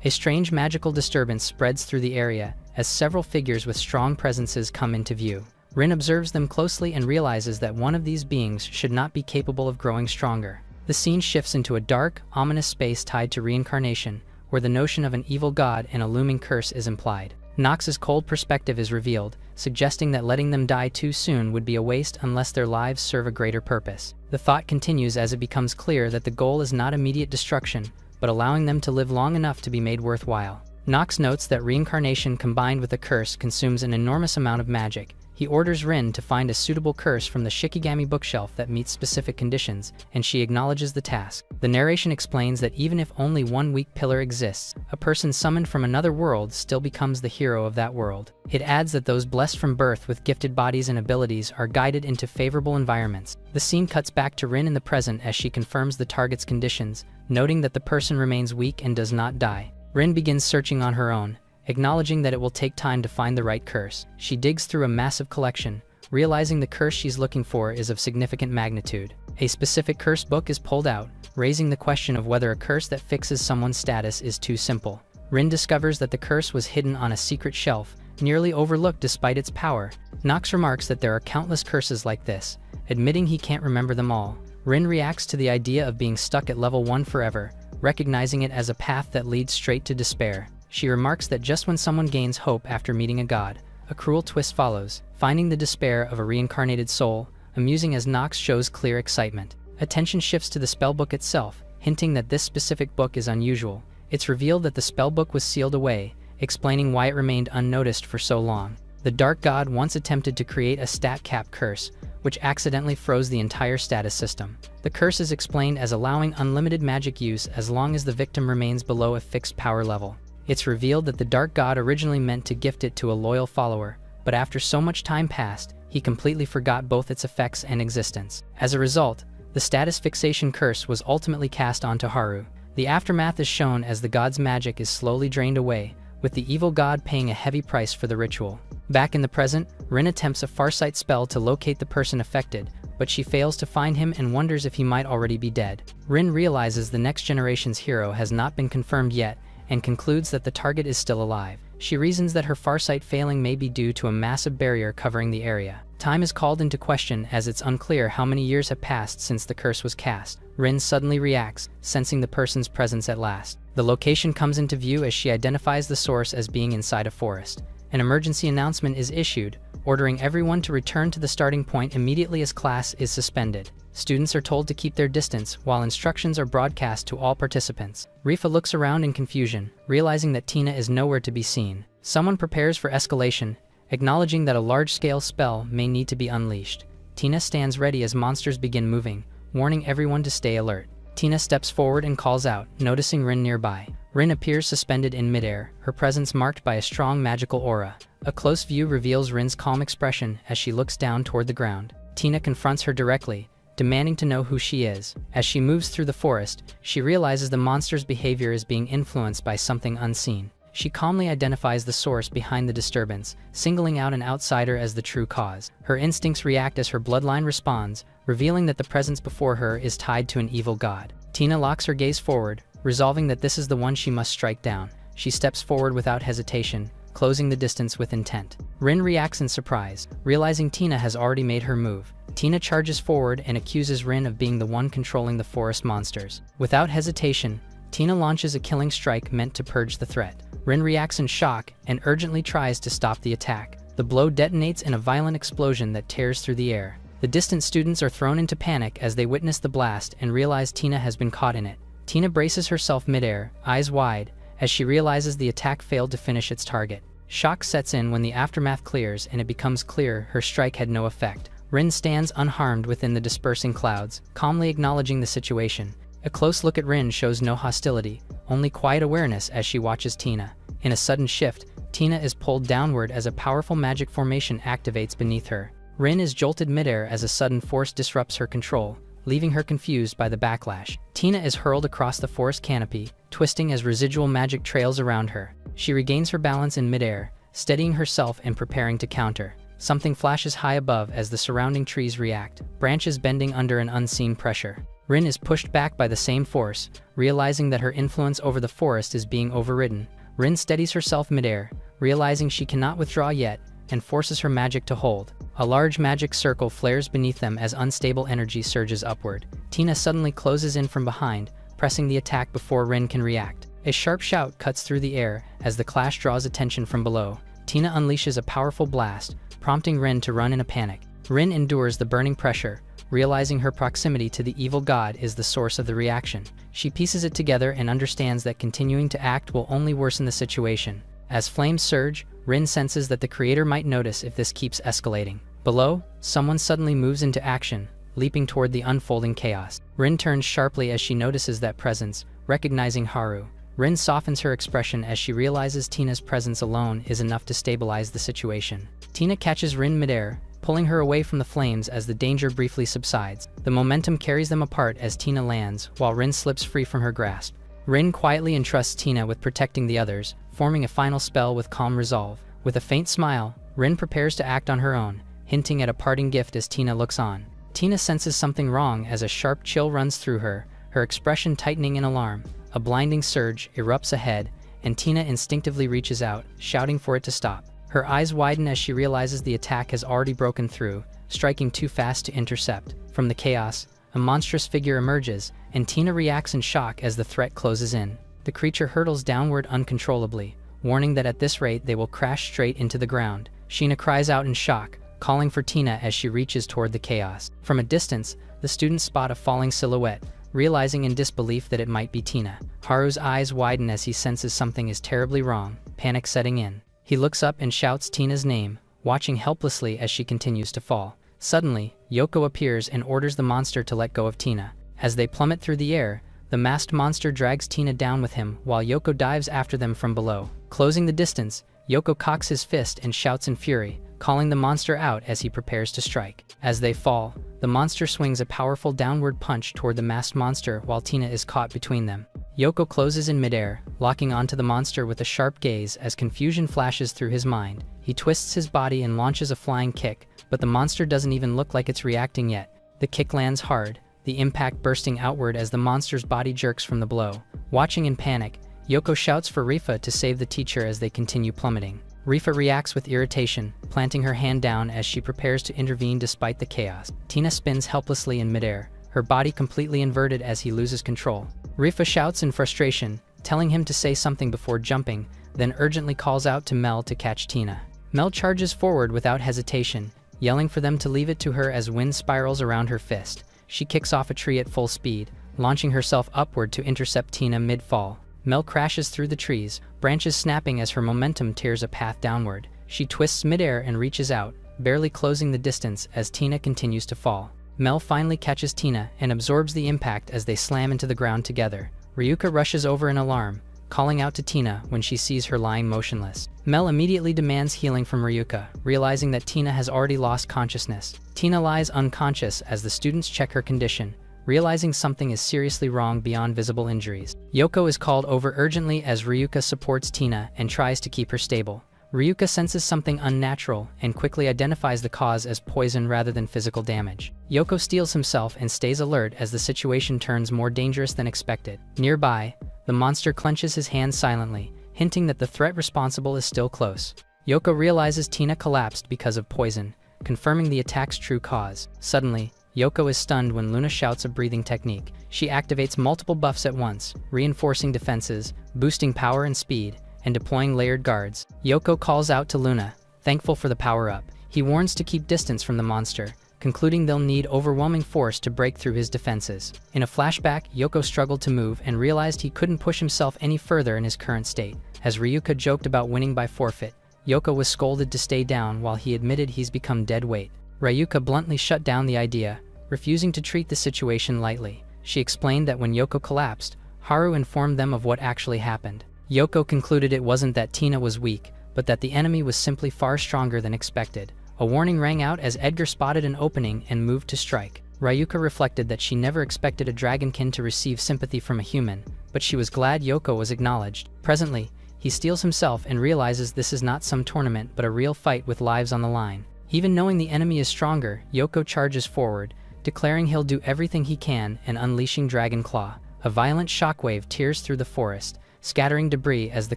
A strange magical disturbance spreads through the area as several figures with strong presences come into view. Rin observes them closely and realizes that one of these beings should not be capable of growing stronger. The scene shifts into a dark, ominous space tied to reincarnation, where the notion of an evil god and a looming curse is implied. Nox's cold perspective is revealed, suggesting that letting them die too soon would be a waste unless their lives serve a greater purpose. The thought continues as it becomes clear that the goal is not immediate destruction, but allowing them to live long enough to be made worthwhile. Nox notes that reincarnation combined with a curse consumes an enormous amount of magic. He orders Rin to find a suitable curse from the Shikigami bookshelf that meets specific conditions, and she acknowledges the task. The narration explains that even if only one weak pillar exists, a person summoned from another world still becomes the hero of that world. It adds that those blessed from birth with gifted bodies and abilities are guided into favorable environments. The scene cuts back to Rin in the present as she confirms the target's conditions, noting that the person remains weak and does not die. Rin begins searching on her own, acknowledging that it will take time to find the right curse. She digs through a massive collection, realizing the curse she's looking for is of significant magnitude. A specific curse book is pulled out, raising the question of whether a curse that fixes someone's status is too simple. Rin discovers that the curse was hidden on a secret shelf, nearly overlooked despite its power. Nox remarks that there are countless curses like this, admitting he can't remember them all. Rin reacts to the idea of being stuck at level 1 forever, recognizing it as a path that leads straight to despair. She remarks that just when someone gains hope after meeting a god, a cruel twist follows, finding the despair of a reincarnated soul, amusing as Nox shows clear excitement. Attention shifts to the spellbook itself, hinting that this specific book is unusual. It's revealed that the spellbook was sealed away, explaining why it remained unnoticed for so long. The Dark God once attempted to create a stat cap curse, which accidentally froze the entire status system. The curse is explained as allowing unlimited magic use as long as the victim remains below a fixed power level. It's revealed that the Dark God originally meant to gift it to a loyal follower, but after so much time passed, he completely forgot both its effects and existence. As a result, the status fixation curse was ultimately cast onto Haru. The aftermath is shown as the god's magic is slowly drained away, with the evil god paying a heavy price for the ritual. Back in the present, Rin attempts a Farsight spell to locate the person affected, but she fails to find him and wonders if he might already be dead. Rin realizes the next generation's hero has not been confirmed yet, and concludes that the target is still alive. She reasons that her Farsight failing may be due to a massive barrier covering the area. Time is called into question as it's unclear how many years have passed since the curse was cast. Rin suddenly reacts, sensing the person's presence at last. The location comes into view as she identifies the source as being inside a forest. An emergency announcement is issued, ordering everyone to return to the starting point immediately as class is suspended. Students are told to keep their distance, while instructions are broadcast to all participants. Rifa looks around in confusion, realizing that Tina is nowhere to be seen. Someone prepares for escalation, acknowledging that a large-scale spell may need to be unleashed. Tina stands ready as monsters begin moving, warning everyone to stay alert. Tina steps forward and calls out, noticing Rin nearby. Rin appears suspended in midair, her presence marked by a strong magical aura. A close view reveals Rin's calm expression as she looks down toward the ground. Tina confronts her directly, demanding to know who she is. As she moves through the forest, she realizes the monster's behavior is being influenced by something unseen. She calmly identifies the source behind the disturbance, singling out an outsider as the true cause. Her instincts react as her bloodline responds, revealing that the presence before her is tied to an evil god. Tina locks her gaze forward, resolving that this is the one she must strike down. She steps forward without hesitation, closing the distance with intent. Rin reacts in surprise, realizing Tina has already made her move. Tina charges forward and accuses Rin of being the one controlling the forest monsters. Without hesitation, Tina launches a killing strike meant to purge the threat. Rin reacts in shock and urgently tries to stop the attack. The blow detonates in a violent explosion that tears through the air. The distant students are thrown into panic as they witness the blast and realize Tina has been caught in it. Tina braces herself midair, eyes wide, as she realizes the attack failed to finish its target. Shock sets in when the aftermath clears and it becomes clear her strike had no effect. Rin stands unharmed within the dispersing clouds, calmly acknowledging the situation. A close look at Rin shows no hostility, only quiet awareness as she watches Tina. In a sudden shift, Tina is pulled downward as a powerful magic formation activates beneath her. Rin is jolted midair as a sudden force disrupts her control, leaving her confused by the backlash. Tina is hurled across the forest canopy, twisting as residual magic trails around her. She regains her balance in midair, steadying herself and preparing to counter. Something flashes high above as the surrounding trees react, branches bending under an unseen pressure. Rin is pushed back by the same force, realizing that her influence over the forest is being overridden. Rin steadies herself midair, realizing she cannot withdraw yet, and forces her magic to hold. A large magic circle flares beneath them as unstable energy surges upward. Tina suddenly closes in from behind, pressing the attack before Rin can react. A sharp shout cuts through the air as the clash draws attention from below. Tina unleashes a powerful blast, prompting Rin to run in a panic. Rin endures the burning pressure, realizing her proximity to the evil god is the source of the reaction. She pieces it together and understands that continuing to act will only worsen the situation. As flames surge, Rin senses that the creator might notice if this keeps escalating. Below, someone suddenly moves into action, leaping toward the unfolding chaos. Rin turns sharply as she notices that presence, recognizing Haru. Rin softens her expression as she realizes Tina's presence alone is enough to stabilize the situation. Tina catches Rin midair, pulling her away from the flames as the danger briefly subsides. The momentum carries them apart as Tina lands, while Rin slips free from her grasp. Rin quietly entrusts Tina with protecting the others, forming a final spell with calm resolve. With a faint smile, Rin prepares to act on her own, hinting at a parting gift as Tina looks on. Tina senses something wrong as a sharp chill runs through her, her expression tightening in alarm. A blinding surge erupts ahead, and Tina instinctively reaches out, shouting for it to stop. Her eyes widen as she realizes the attack has already broken through, striking too fast to intercept. From the chaos, a monstrous figure emerges, and Tina reacts in shock as the threat closes in. The creature hurtles downward uncontrollably, warning that at this rate they will crash straight into the ground. Sheena cries out in shock, calling for Tina as she reaches toward the chaos. From a distance, the students spot a falling silhouette, realizing in disbelief that it might be Tina. Haru's eyes widen as he senses something is terribly wrong, panic setting in. He looks up and shouts Tina's name, watching helplessly as she continues to fall. Suddenly, Yoko appears and orders the monster to let go of Tina. As they plummet through the air, the masked monster drags Tina down with him while Yoko dives after them from below. Closing the distance, Yoko cocks his fist and shouts in fury, calling the monster out as he prepares to strike. As they fall, the monster swings a powerful downward punch toward the masked monster while Tina is caught between them. Yoko closes in midair, locking onto the monster with a sharp gaze as confusion flashes through his mind. He twists his body and launches a flying kick, but the monster doesn't even look like it's reacting yet. The kick lands hard, the impact bursting outward as the monster's body jerks from the blow. Watching in panic, Yoko shouts for Rifa to save the teacher as they continue plummeting. Rifa reacts with irritation, planting her hand down as she prepares to intervene despite the chaos. Tina spins helplessly in midair, her body completely inverted as he loses control. Rifa shouts in frustration, telling him to say something before jumping, then urgently calls out to Mel to catch Tina. Mel charges forward without hesitation, yelling for them to leave it to her as wind spirals around her fist. She kicks off a tree at full speed, launching herself upward to intercept Tina mid-fall. Mel crashes through the trees, branches snapping as her momentum tears a path downward. She twists midair and reaches out, barely closing the distance as Tina continues to fall. Mel finally catches Tina and absorbs the impact as they slam into the ground together. Ryuka rushes over in alarm, calling out to Tina when she sees her lying motionless. Mel immediately demands healing from Ryuka, realizing that Tina has already lost consciousness. Tina lies unconscious as the students check her condition, realizing something is seriously wrong beyond visible injuries. Yoko is called over urgently as Ryuka supports Tina and tries to keep her stable. Ryuka senses something unnatural and quickly identifies the cause as poison rather than physical damage. Yoko steels himself and stays alert as the situation turns more dangerous than expected. Nearby, the monster clenches his hands silently, hinting that the threat responsible is still close. Yoko realizes Tina collapsed because of poison, confirming the attack's true cause. Suddenly, Yoko is stunned when Luna shouts a breathing technique. She activates multiple buffs at once, reinforcing defenses, boosting power and speed, and deploying layered guards. Yoko calls out to Luna, thankful for the power-up. He warns to keep distance from the monster, concluding they'll need overwhelming force to break through his defenses. In a flashback, Yoko struggled to move and realized he couldn't push himself any further in his current state. As Ryuka joked about winning by forfeit, Yoko was scolded to stay down while he admitted he's become dead weight. Ryuka bluntly shut down the idea, refusing to treat the situation lightly. She explained that when Yoko collapsed, Haru informed them of what actually happened. Yoko concluded it wasn't that Tina was weak, but that the enemy was simply far stronger than expected. A warning rang out as Edgar spotted an opening and moved to strike. Ryuka reflected that she never expected a dragonkin to receive sympathy from a human, but she was glad Yoko was acknowledged. Presently, he steels himself and realizes this is not some tournament but a real fight with lives on the line. Even knowing the enemy is stronger, Yoko charges forward, declaring he'll do everything he can and unleashing Dragon Claw. A violent shockwave tears through the forest, scattering debris as the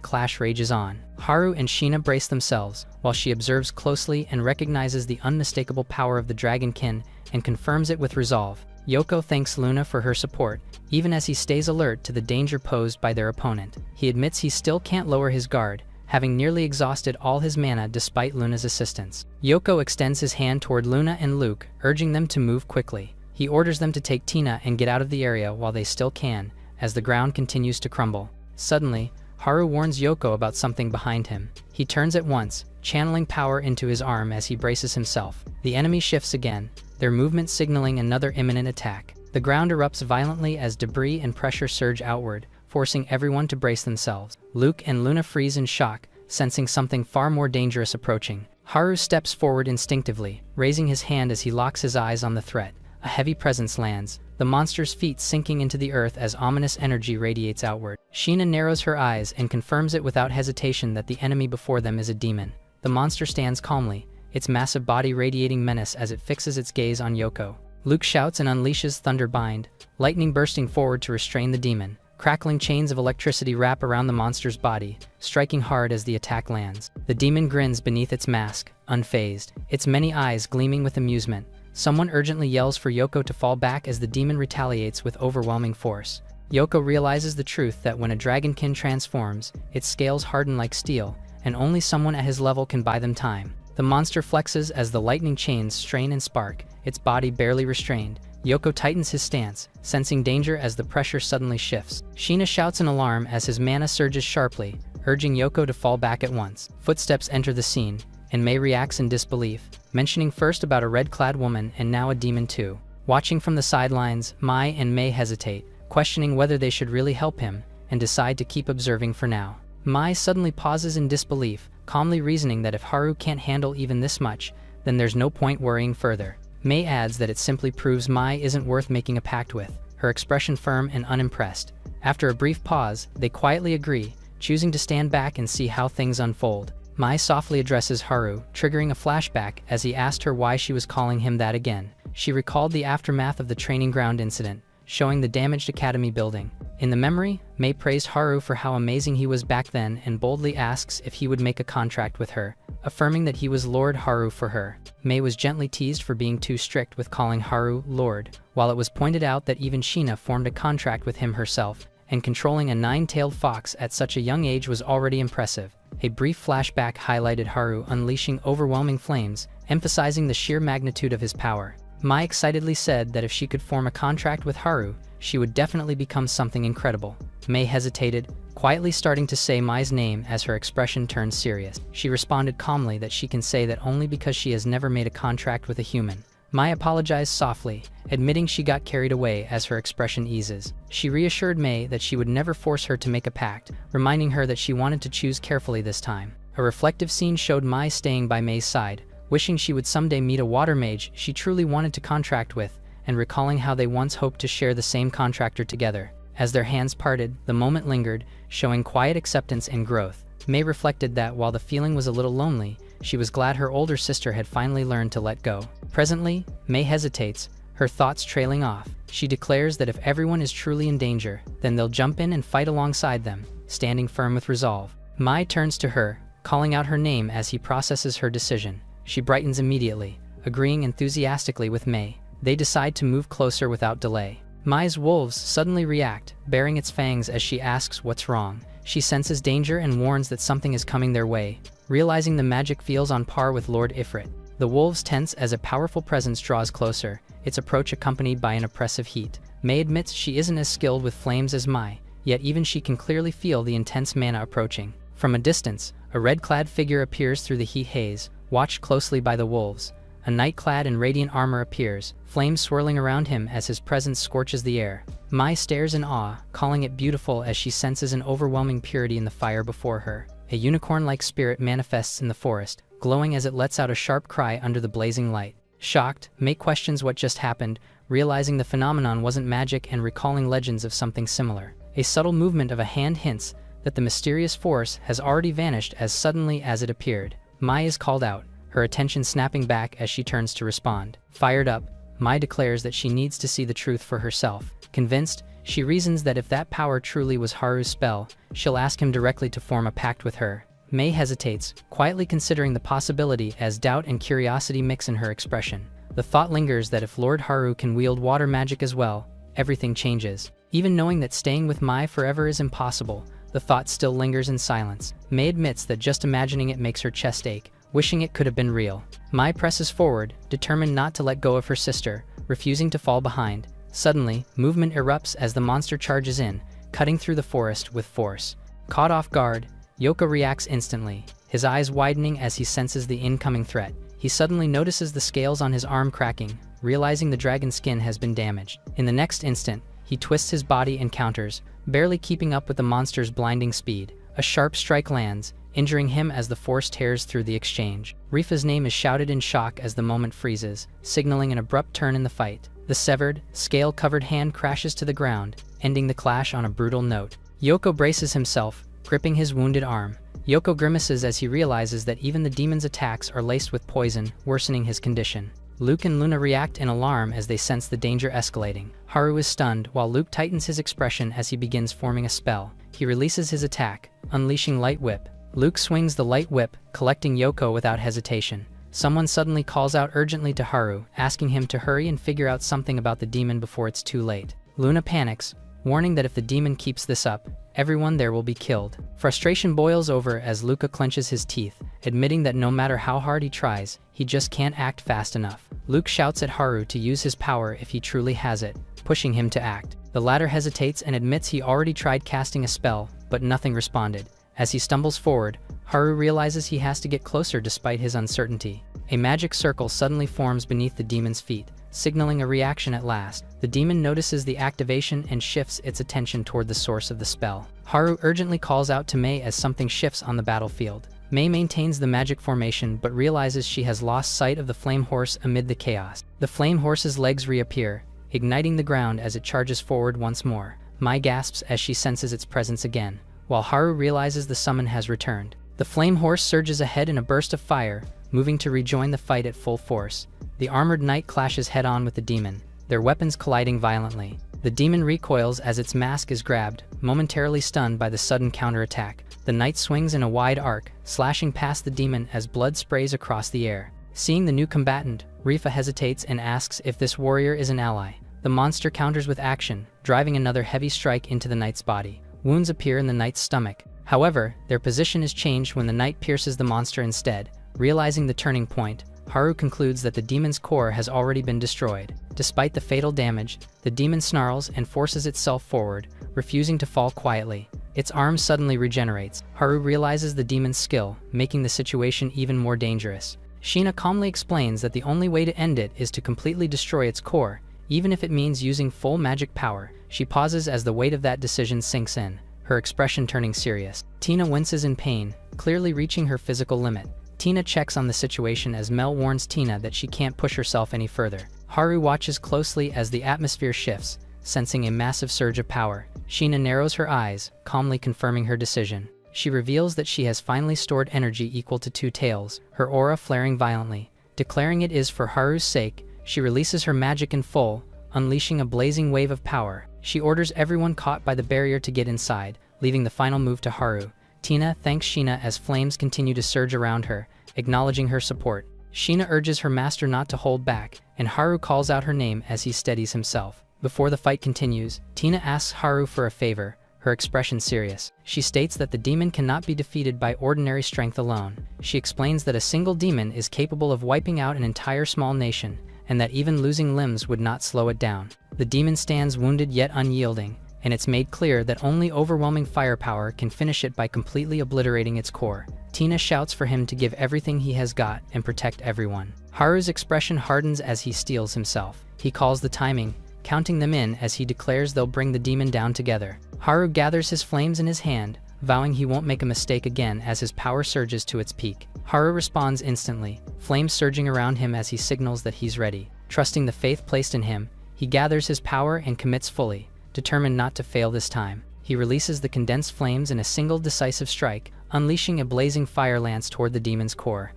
clash rages on. Haru and Sheena brace themselves, while she observes closely and recognizes the unmistakable power of the dragonkin and confirms it with resolve. Yoko thanks Luna for her support, even as he stays alert to the danger posed by their opponent. He admits he still can't lower his guard, having nearly exhausted all his mana despite Luna's assistance. Yoko extends his hand toward Luna and Luke, urging them to move quickly. He orders them to take Tina and get out of the area while they still can, as the ground continues to crumble. Suddenly, Haru warns Yoko about something behind him. He turns at once, channeling power into his arm as he braces himself. The enemy shifts again, their movement signaling another imminent attack. The ground erupts violently as debris and pressure surge outward, forcing everyone to brace themselves. Luke and Luna freeze in shock, sensing something far more dangerous approaching. Haru steps forward instinctively, raising his hand as he locks his eyes on the threat. A heavy presence lands, the monster's feet sinking into the earth as ominous energy radiates outward. Sheena narrows her eyes and confirms it without hesitation that the enemy before them is a demon. The monster stands calmly, its massive body radiating menace as it fixes its gaze on Yoko. Luke shouts and unleashes Thunderbind, lightning bursting forward to restrain the demon. Crackling chains of electricity wrap around the monster's body, striking hard as the attack lands. The demon grins beneath its mask, unfazed, its many eyes gleaming with amusement. Someone urgently yells for Yoko to fall back as the demon retaliates with overwhelming force. Yoko realizes the truth that when a dragonkin transforms, its scales harden like steel, and only someone at his level can buy them time. The monster flexes as the lightning chains strain and spark, its body barely restrained. Yoko tightens his stance, sensing danger as the pressure suddenly shifts. Sheena shouts in alarm as his mana surges sharply, urging Yoko to fall back at once. Footsteps enter the scene, and Mei reacts in disbelief, mentioning first about a red-clad woman and now a demon too. Watching from the sidelines, Mai and Mei hesitate, questioning whether they should really help him, and decide to keep observing for now. Mai suddenly pauses in disbelief, calmly reasoning that if Haru can't handle even this much, then there's no point worrying further. Mei adds that it simply proves Mai isn't worth making a pact with, her expression firm and unimpressed. After a brief pause, they quietly agree, choosing to stand back and see how things unfold. Mai softly addresses Haru, triggering a flashback as he asked her why she was calling him that again. She recalled the aftermath of the training ground incident, showing the damaged academy building. In the memory, Mei praised Haru for how amazing he was back then and boldly asks if he would make a contract with her, affirming that he was Lord Haru for her. Mei was gently teased for being too strict with calling Haru Lord, while it was pointed out that even Sheena formed a contract with him herself, and controlling a 9-tailed fox at such a young age was already impressive. A brief flashback highlighted Haru unleashing overwhelming flames, emphasizing the sheer magnitude of his power. Mai excitedly said that if she could form a contract with Haru, she would definitely become something incredible. Mei hesitated, quietly starting to say Mai's name as her expression turned serious. She responded calmly that she can say that only because she has never made a contract with a human. Mai apologized softly, admitting she got carried away as her expression eases. She reassured Mei that she would never force her to make a pact, reminding her that she wanted to choose carefully this time. A reflective scene showed Mai staying by Mei's side, wishing she would someday meet a water mage she truly wanted to contract with, and recalling how they once hoped to share the same contractor together. As their hands parted, the moment lingered, showing quiet acceptance and growth. Mei reflected that while the feeling was a little lonely, she was glad her older sister had finally learned to let go. Presently, Mei hesitates, her thoughts trailing off. She declares that if everyone is truly in danger, then they'll jump in and fight alongside them, standing firm with resolve. Mai turns to her, calling out her name as he processes her decision. She brightens immediately, agreeing enthusiastically with Mei. They decide to move closer without delay. Mai's wolves suddenly react, baring its fangs as she asks what's wrong. She senses danger and warns that something is coming their way, realizing the magic feels on par with Lord Ifrit. The wolves tense as a powerful presence draws closer, its approach accompanied by an oppressive heat. Mei admits she isn't as skilled with flames as Mai, yet even she can clearly feel the intense mana approaching. From a distance, a red-clad figure appears through the heat haze, watched closely by the wolves. A knight clad in radiant armor appears, flames swirling around him as his presence scorches the air. Mai stares in awe, calling it beautiful as she senses an overwhelming purity in the fire before her. A unicorn-like spirit manifests in the forest, glowing as it lets out a sharp cry under the blazing light. Shocked, Mei questions what just happened, realizing the phenomenon wasn't magic and recalling legends of something similar. A subtle movement of a hand hints that the mysterious force has already vanished as suddenly as it appeared. Mai is called out, her attention snapping back as she turns to respond. Fired up, Mai declares that she needs to see the truth for herself. Convinced, she reasons that if that power truly was Haru's spell, she'll ask him directly to form a pact with her. Mei hesitates, quietly considering the possibility as doubt and curiosity mix in her expression. The thought lingers that if Lord Haru can wield water magic as well, everything changes. Even knowing that staying with Mai forever is impossible, the thought still lingers in silence. Mei admits that just imagining it makes her chest ache, wishing it could have been real. Mai presses forward, determined not to let go of her sister, refusing to fall behind. Suddenly, movement erupts as the monster charges in, cutting through the forest with force. Caught off guard, Yoko reacts instantly, his eyes widening as he senses the incoming threat. He suddenly notices the scales on his arm cracking, realizing the dragon's skin has been damaged. In the next instant, he twists his body and counters, barely keeping up with the monster's blinding speed. A sharp strike lands, injuring him as the force tears through the exchange. Rifa's name is shouted in shock as the moment freezes, signaling an abrupt turn in the fight. The severed, scale-covered hand crashes to the ground, ending the clash on a brutal note. Yoko braces himself, gripping his wounded arm. Yoko grimaces as he realizes that even the demon's attacks are laced with poison, worsening his condition. Luke and Luna react in alarm as they sense the danger escalating. Haru is stunned, while Luke tightens his expression as he begins forming a spell. He releases his attack, unleashing Light Whip. Luke swings the light whip, collecting Yoko without hesitation. Someone suddenly calls out urgently to Haru, asking him to hurry and figure out something about the demon before it's too late. Luna panics, warning that if the demon keeps this up, everyone there will be killed. Frustration boils over as Luca clenches his teeth, admitting that no matter how hard he tries, he just can't act fast enough. Luke shouts at Haru to use his power if he truly has it, pushing him to act. The latter hesitates and admits he already tried casting a spell, but nothing responded. As he stumbles forward, Haru realizes he has to get closer despite his uncertainty. A magic circle suddenly forms beneath the demon's feet, signaling a reaction at last. The demon notices the activation and shifts its attention toward the source of the spell. Haru urgently calls out to Mei as something shifts on the battlefield. Mei maintains the magic formation but realizes she has lost sight of the flame horse amid the chaos. The flame horse's legs reappear, igniting the ground as it charges forward once more. Mai gasps as she senses its presence again, while Haru realizes the summon has returned. The flame horse surges ahead in a burst of fire, moving to rejoin the fight at full force. The armored knight clashes head-on with the demon, their weapons colliding violently. The demon recoils as its mask is grabbed, momentarily stunned by the sudden counterattack. The knight swings in a wide arc, slashing past the demon as blood sprays across the air. Seeing the new combatant, Rifa hesitates and asks if this warrior is an ally. The monster counters with action, driving another heavy strike into the knight's body. Wounds appear in the knight's stomach. However, their position is changed when the knight pierces the monster instead. Realizing the turning point, Haru concludes that the demon's core has already been destroyed. Despite the fatal damage, the demon snarls and forces itself forward, refusing to fall quietly. Its arm suddenly regenerates. Haru realizes the demon's skill, making the situation even more dangerous. Sheena calmly explains that the only way to end it is to completely destroy its core, even if it means using full magic power. She pauses as the weight of that decision sinks in, her expression turning serious. Tina winces in pain, clearly reaching her physical limit. Tina checks on the situation as Mel warns Tina that she can't push herself any further. Haru watches closely as the atmosphere shifts, sensing a massive surge of power. Sheena narrows her eyes, calmly confirming her decision. She reveals that she has finally stored energy equal to 2 tails, her aura flaring violently. Declaring it is for Haru's sake, she releases her magic in full, unleashing a blazing wave of power. She orders everyone caught by the barrier to get inside, leaving the final move to Haru. Tina thanks Sheena as flames continue to surge around her, acknowledging her support. Sheena urges her master not to hold back, and Haru calls out her name as he steadies himself. Before the fight continues, Tina asks Haru for a favor, her expression serious. She states that the demon cannot be defeated by ordinary strength alone. She explains that a single demon is capable of wiping out an entire small nation, and that even losing limbs would not slow it down. The demon stands wounded yet unyielding, and it's made clear that only overwhelming firepower can finish it by completely obliterating its core. Tina shouts for him to give everything he has got and protect everyone. Haru's expression hardens as he steels himself. He calls the timing, counting them in as he declares they'll bring the demon down together. Haru gathers his flames in his hand, vowing he won't make a mistake again as his power surges to its peak. Haru responds instantly, flames surging around him as he signals that he's ready. Trusting the faith placed in him, he gathers his power and commits fully, determined not to fail this time. He releases the condensed flames in a single decisive strike, unleashing a blazing fire lance toward the demon's core.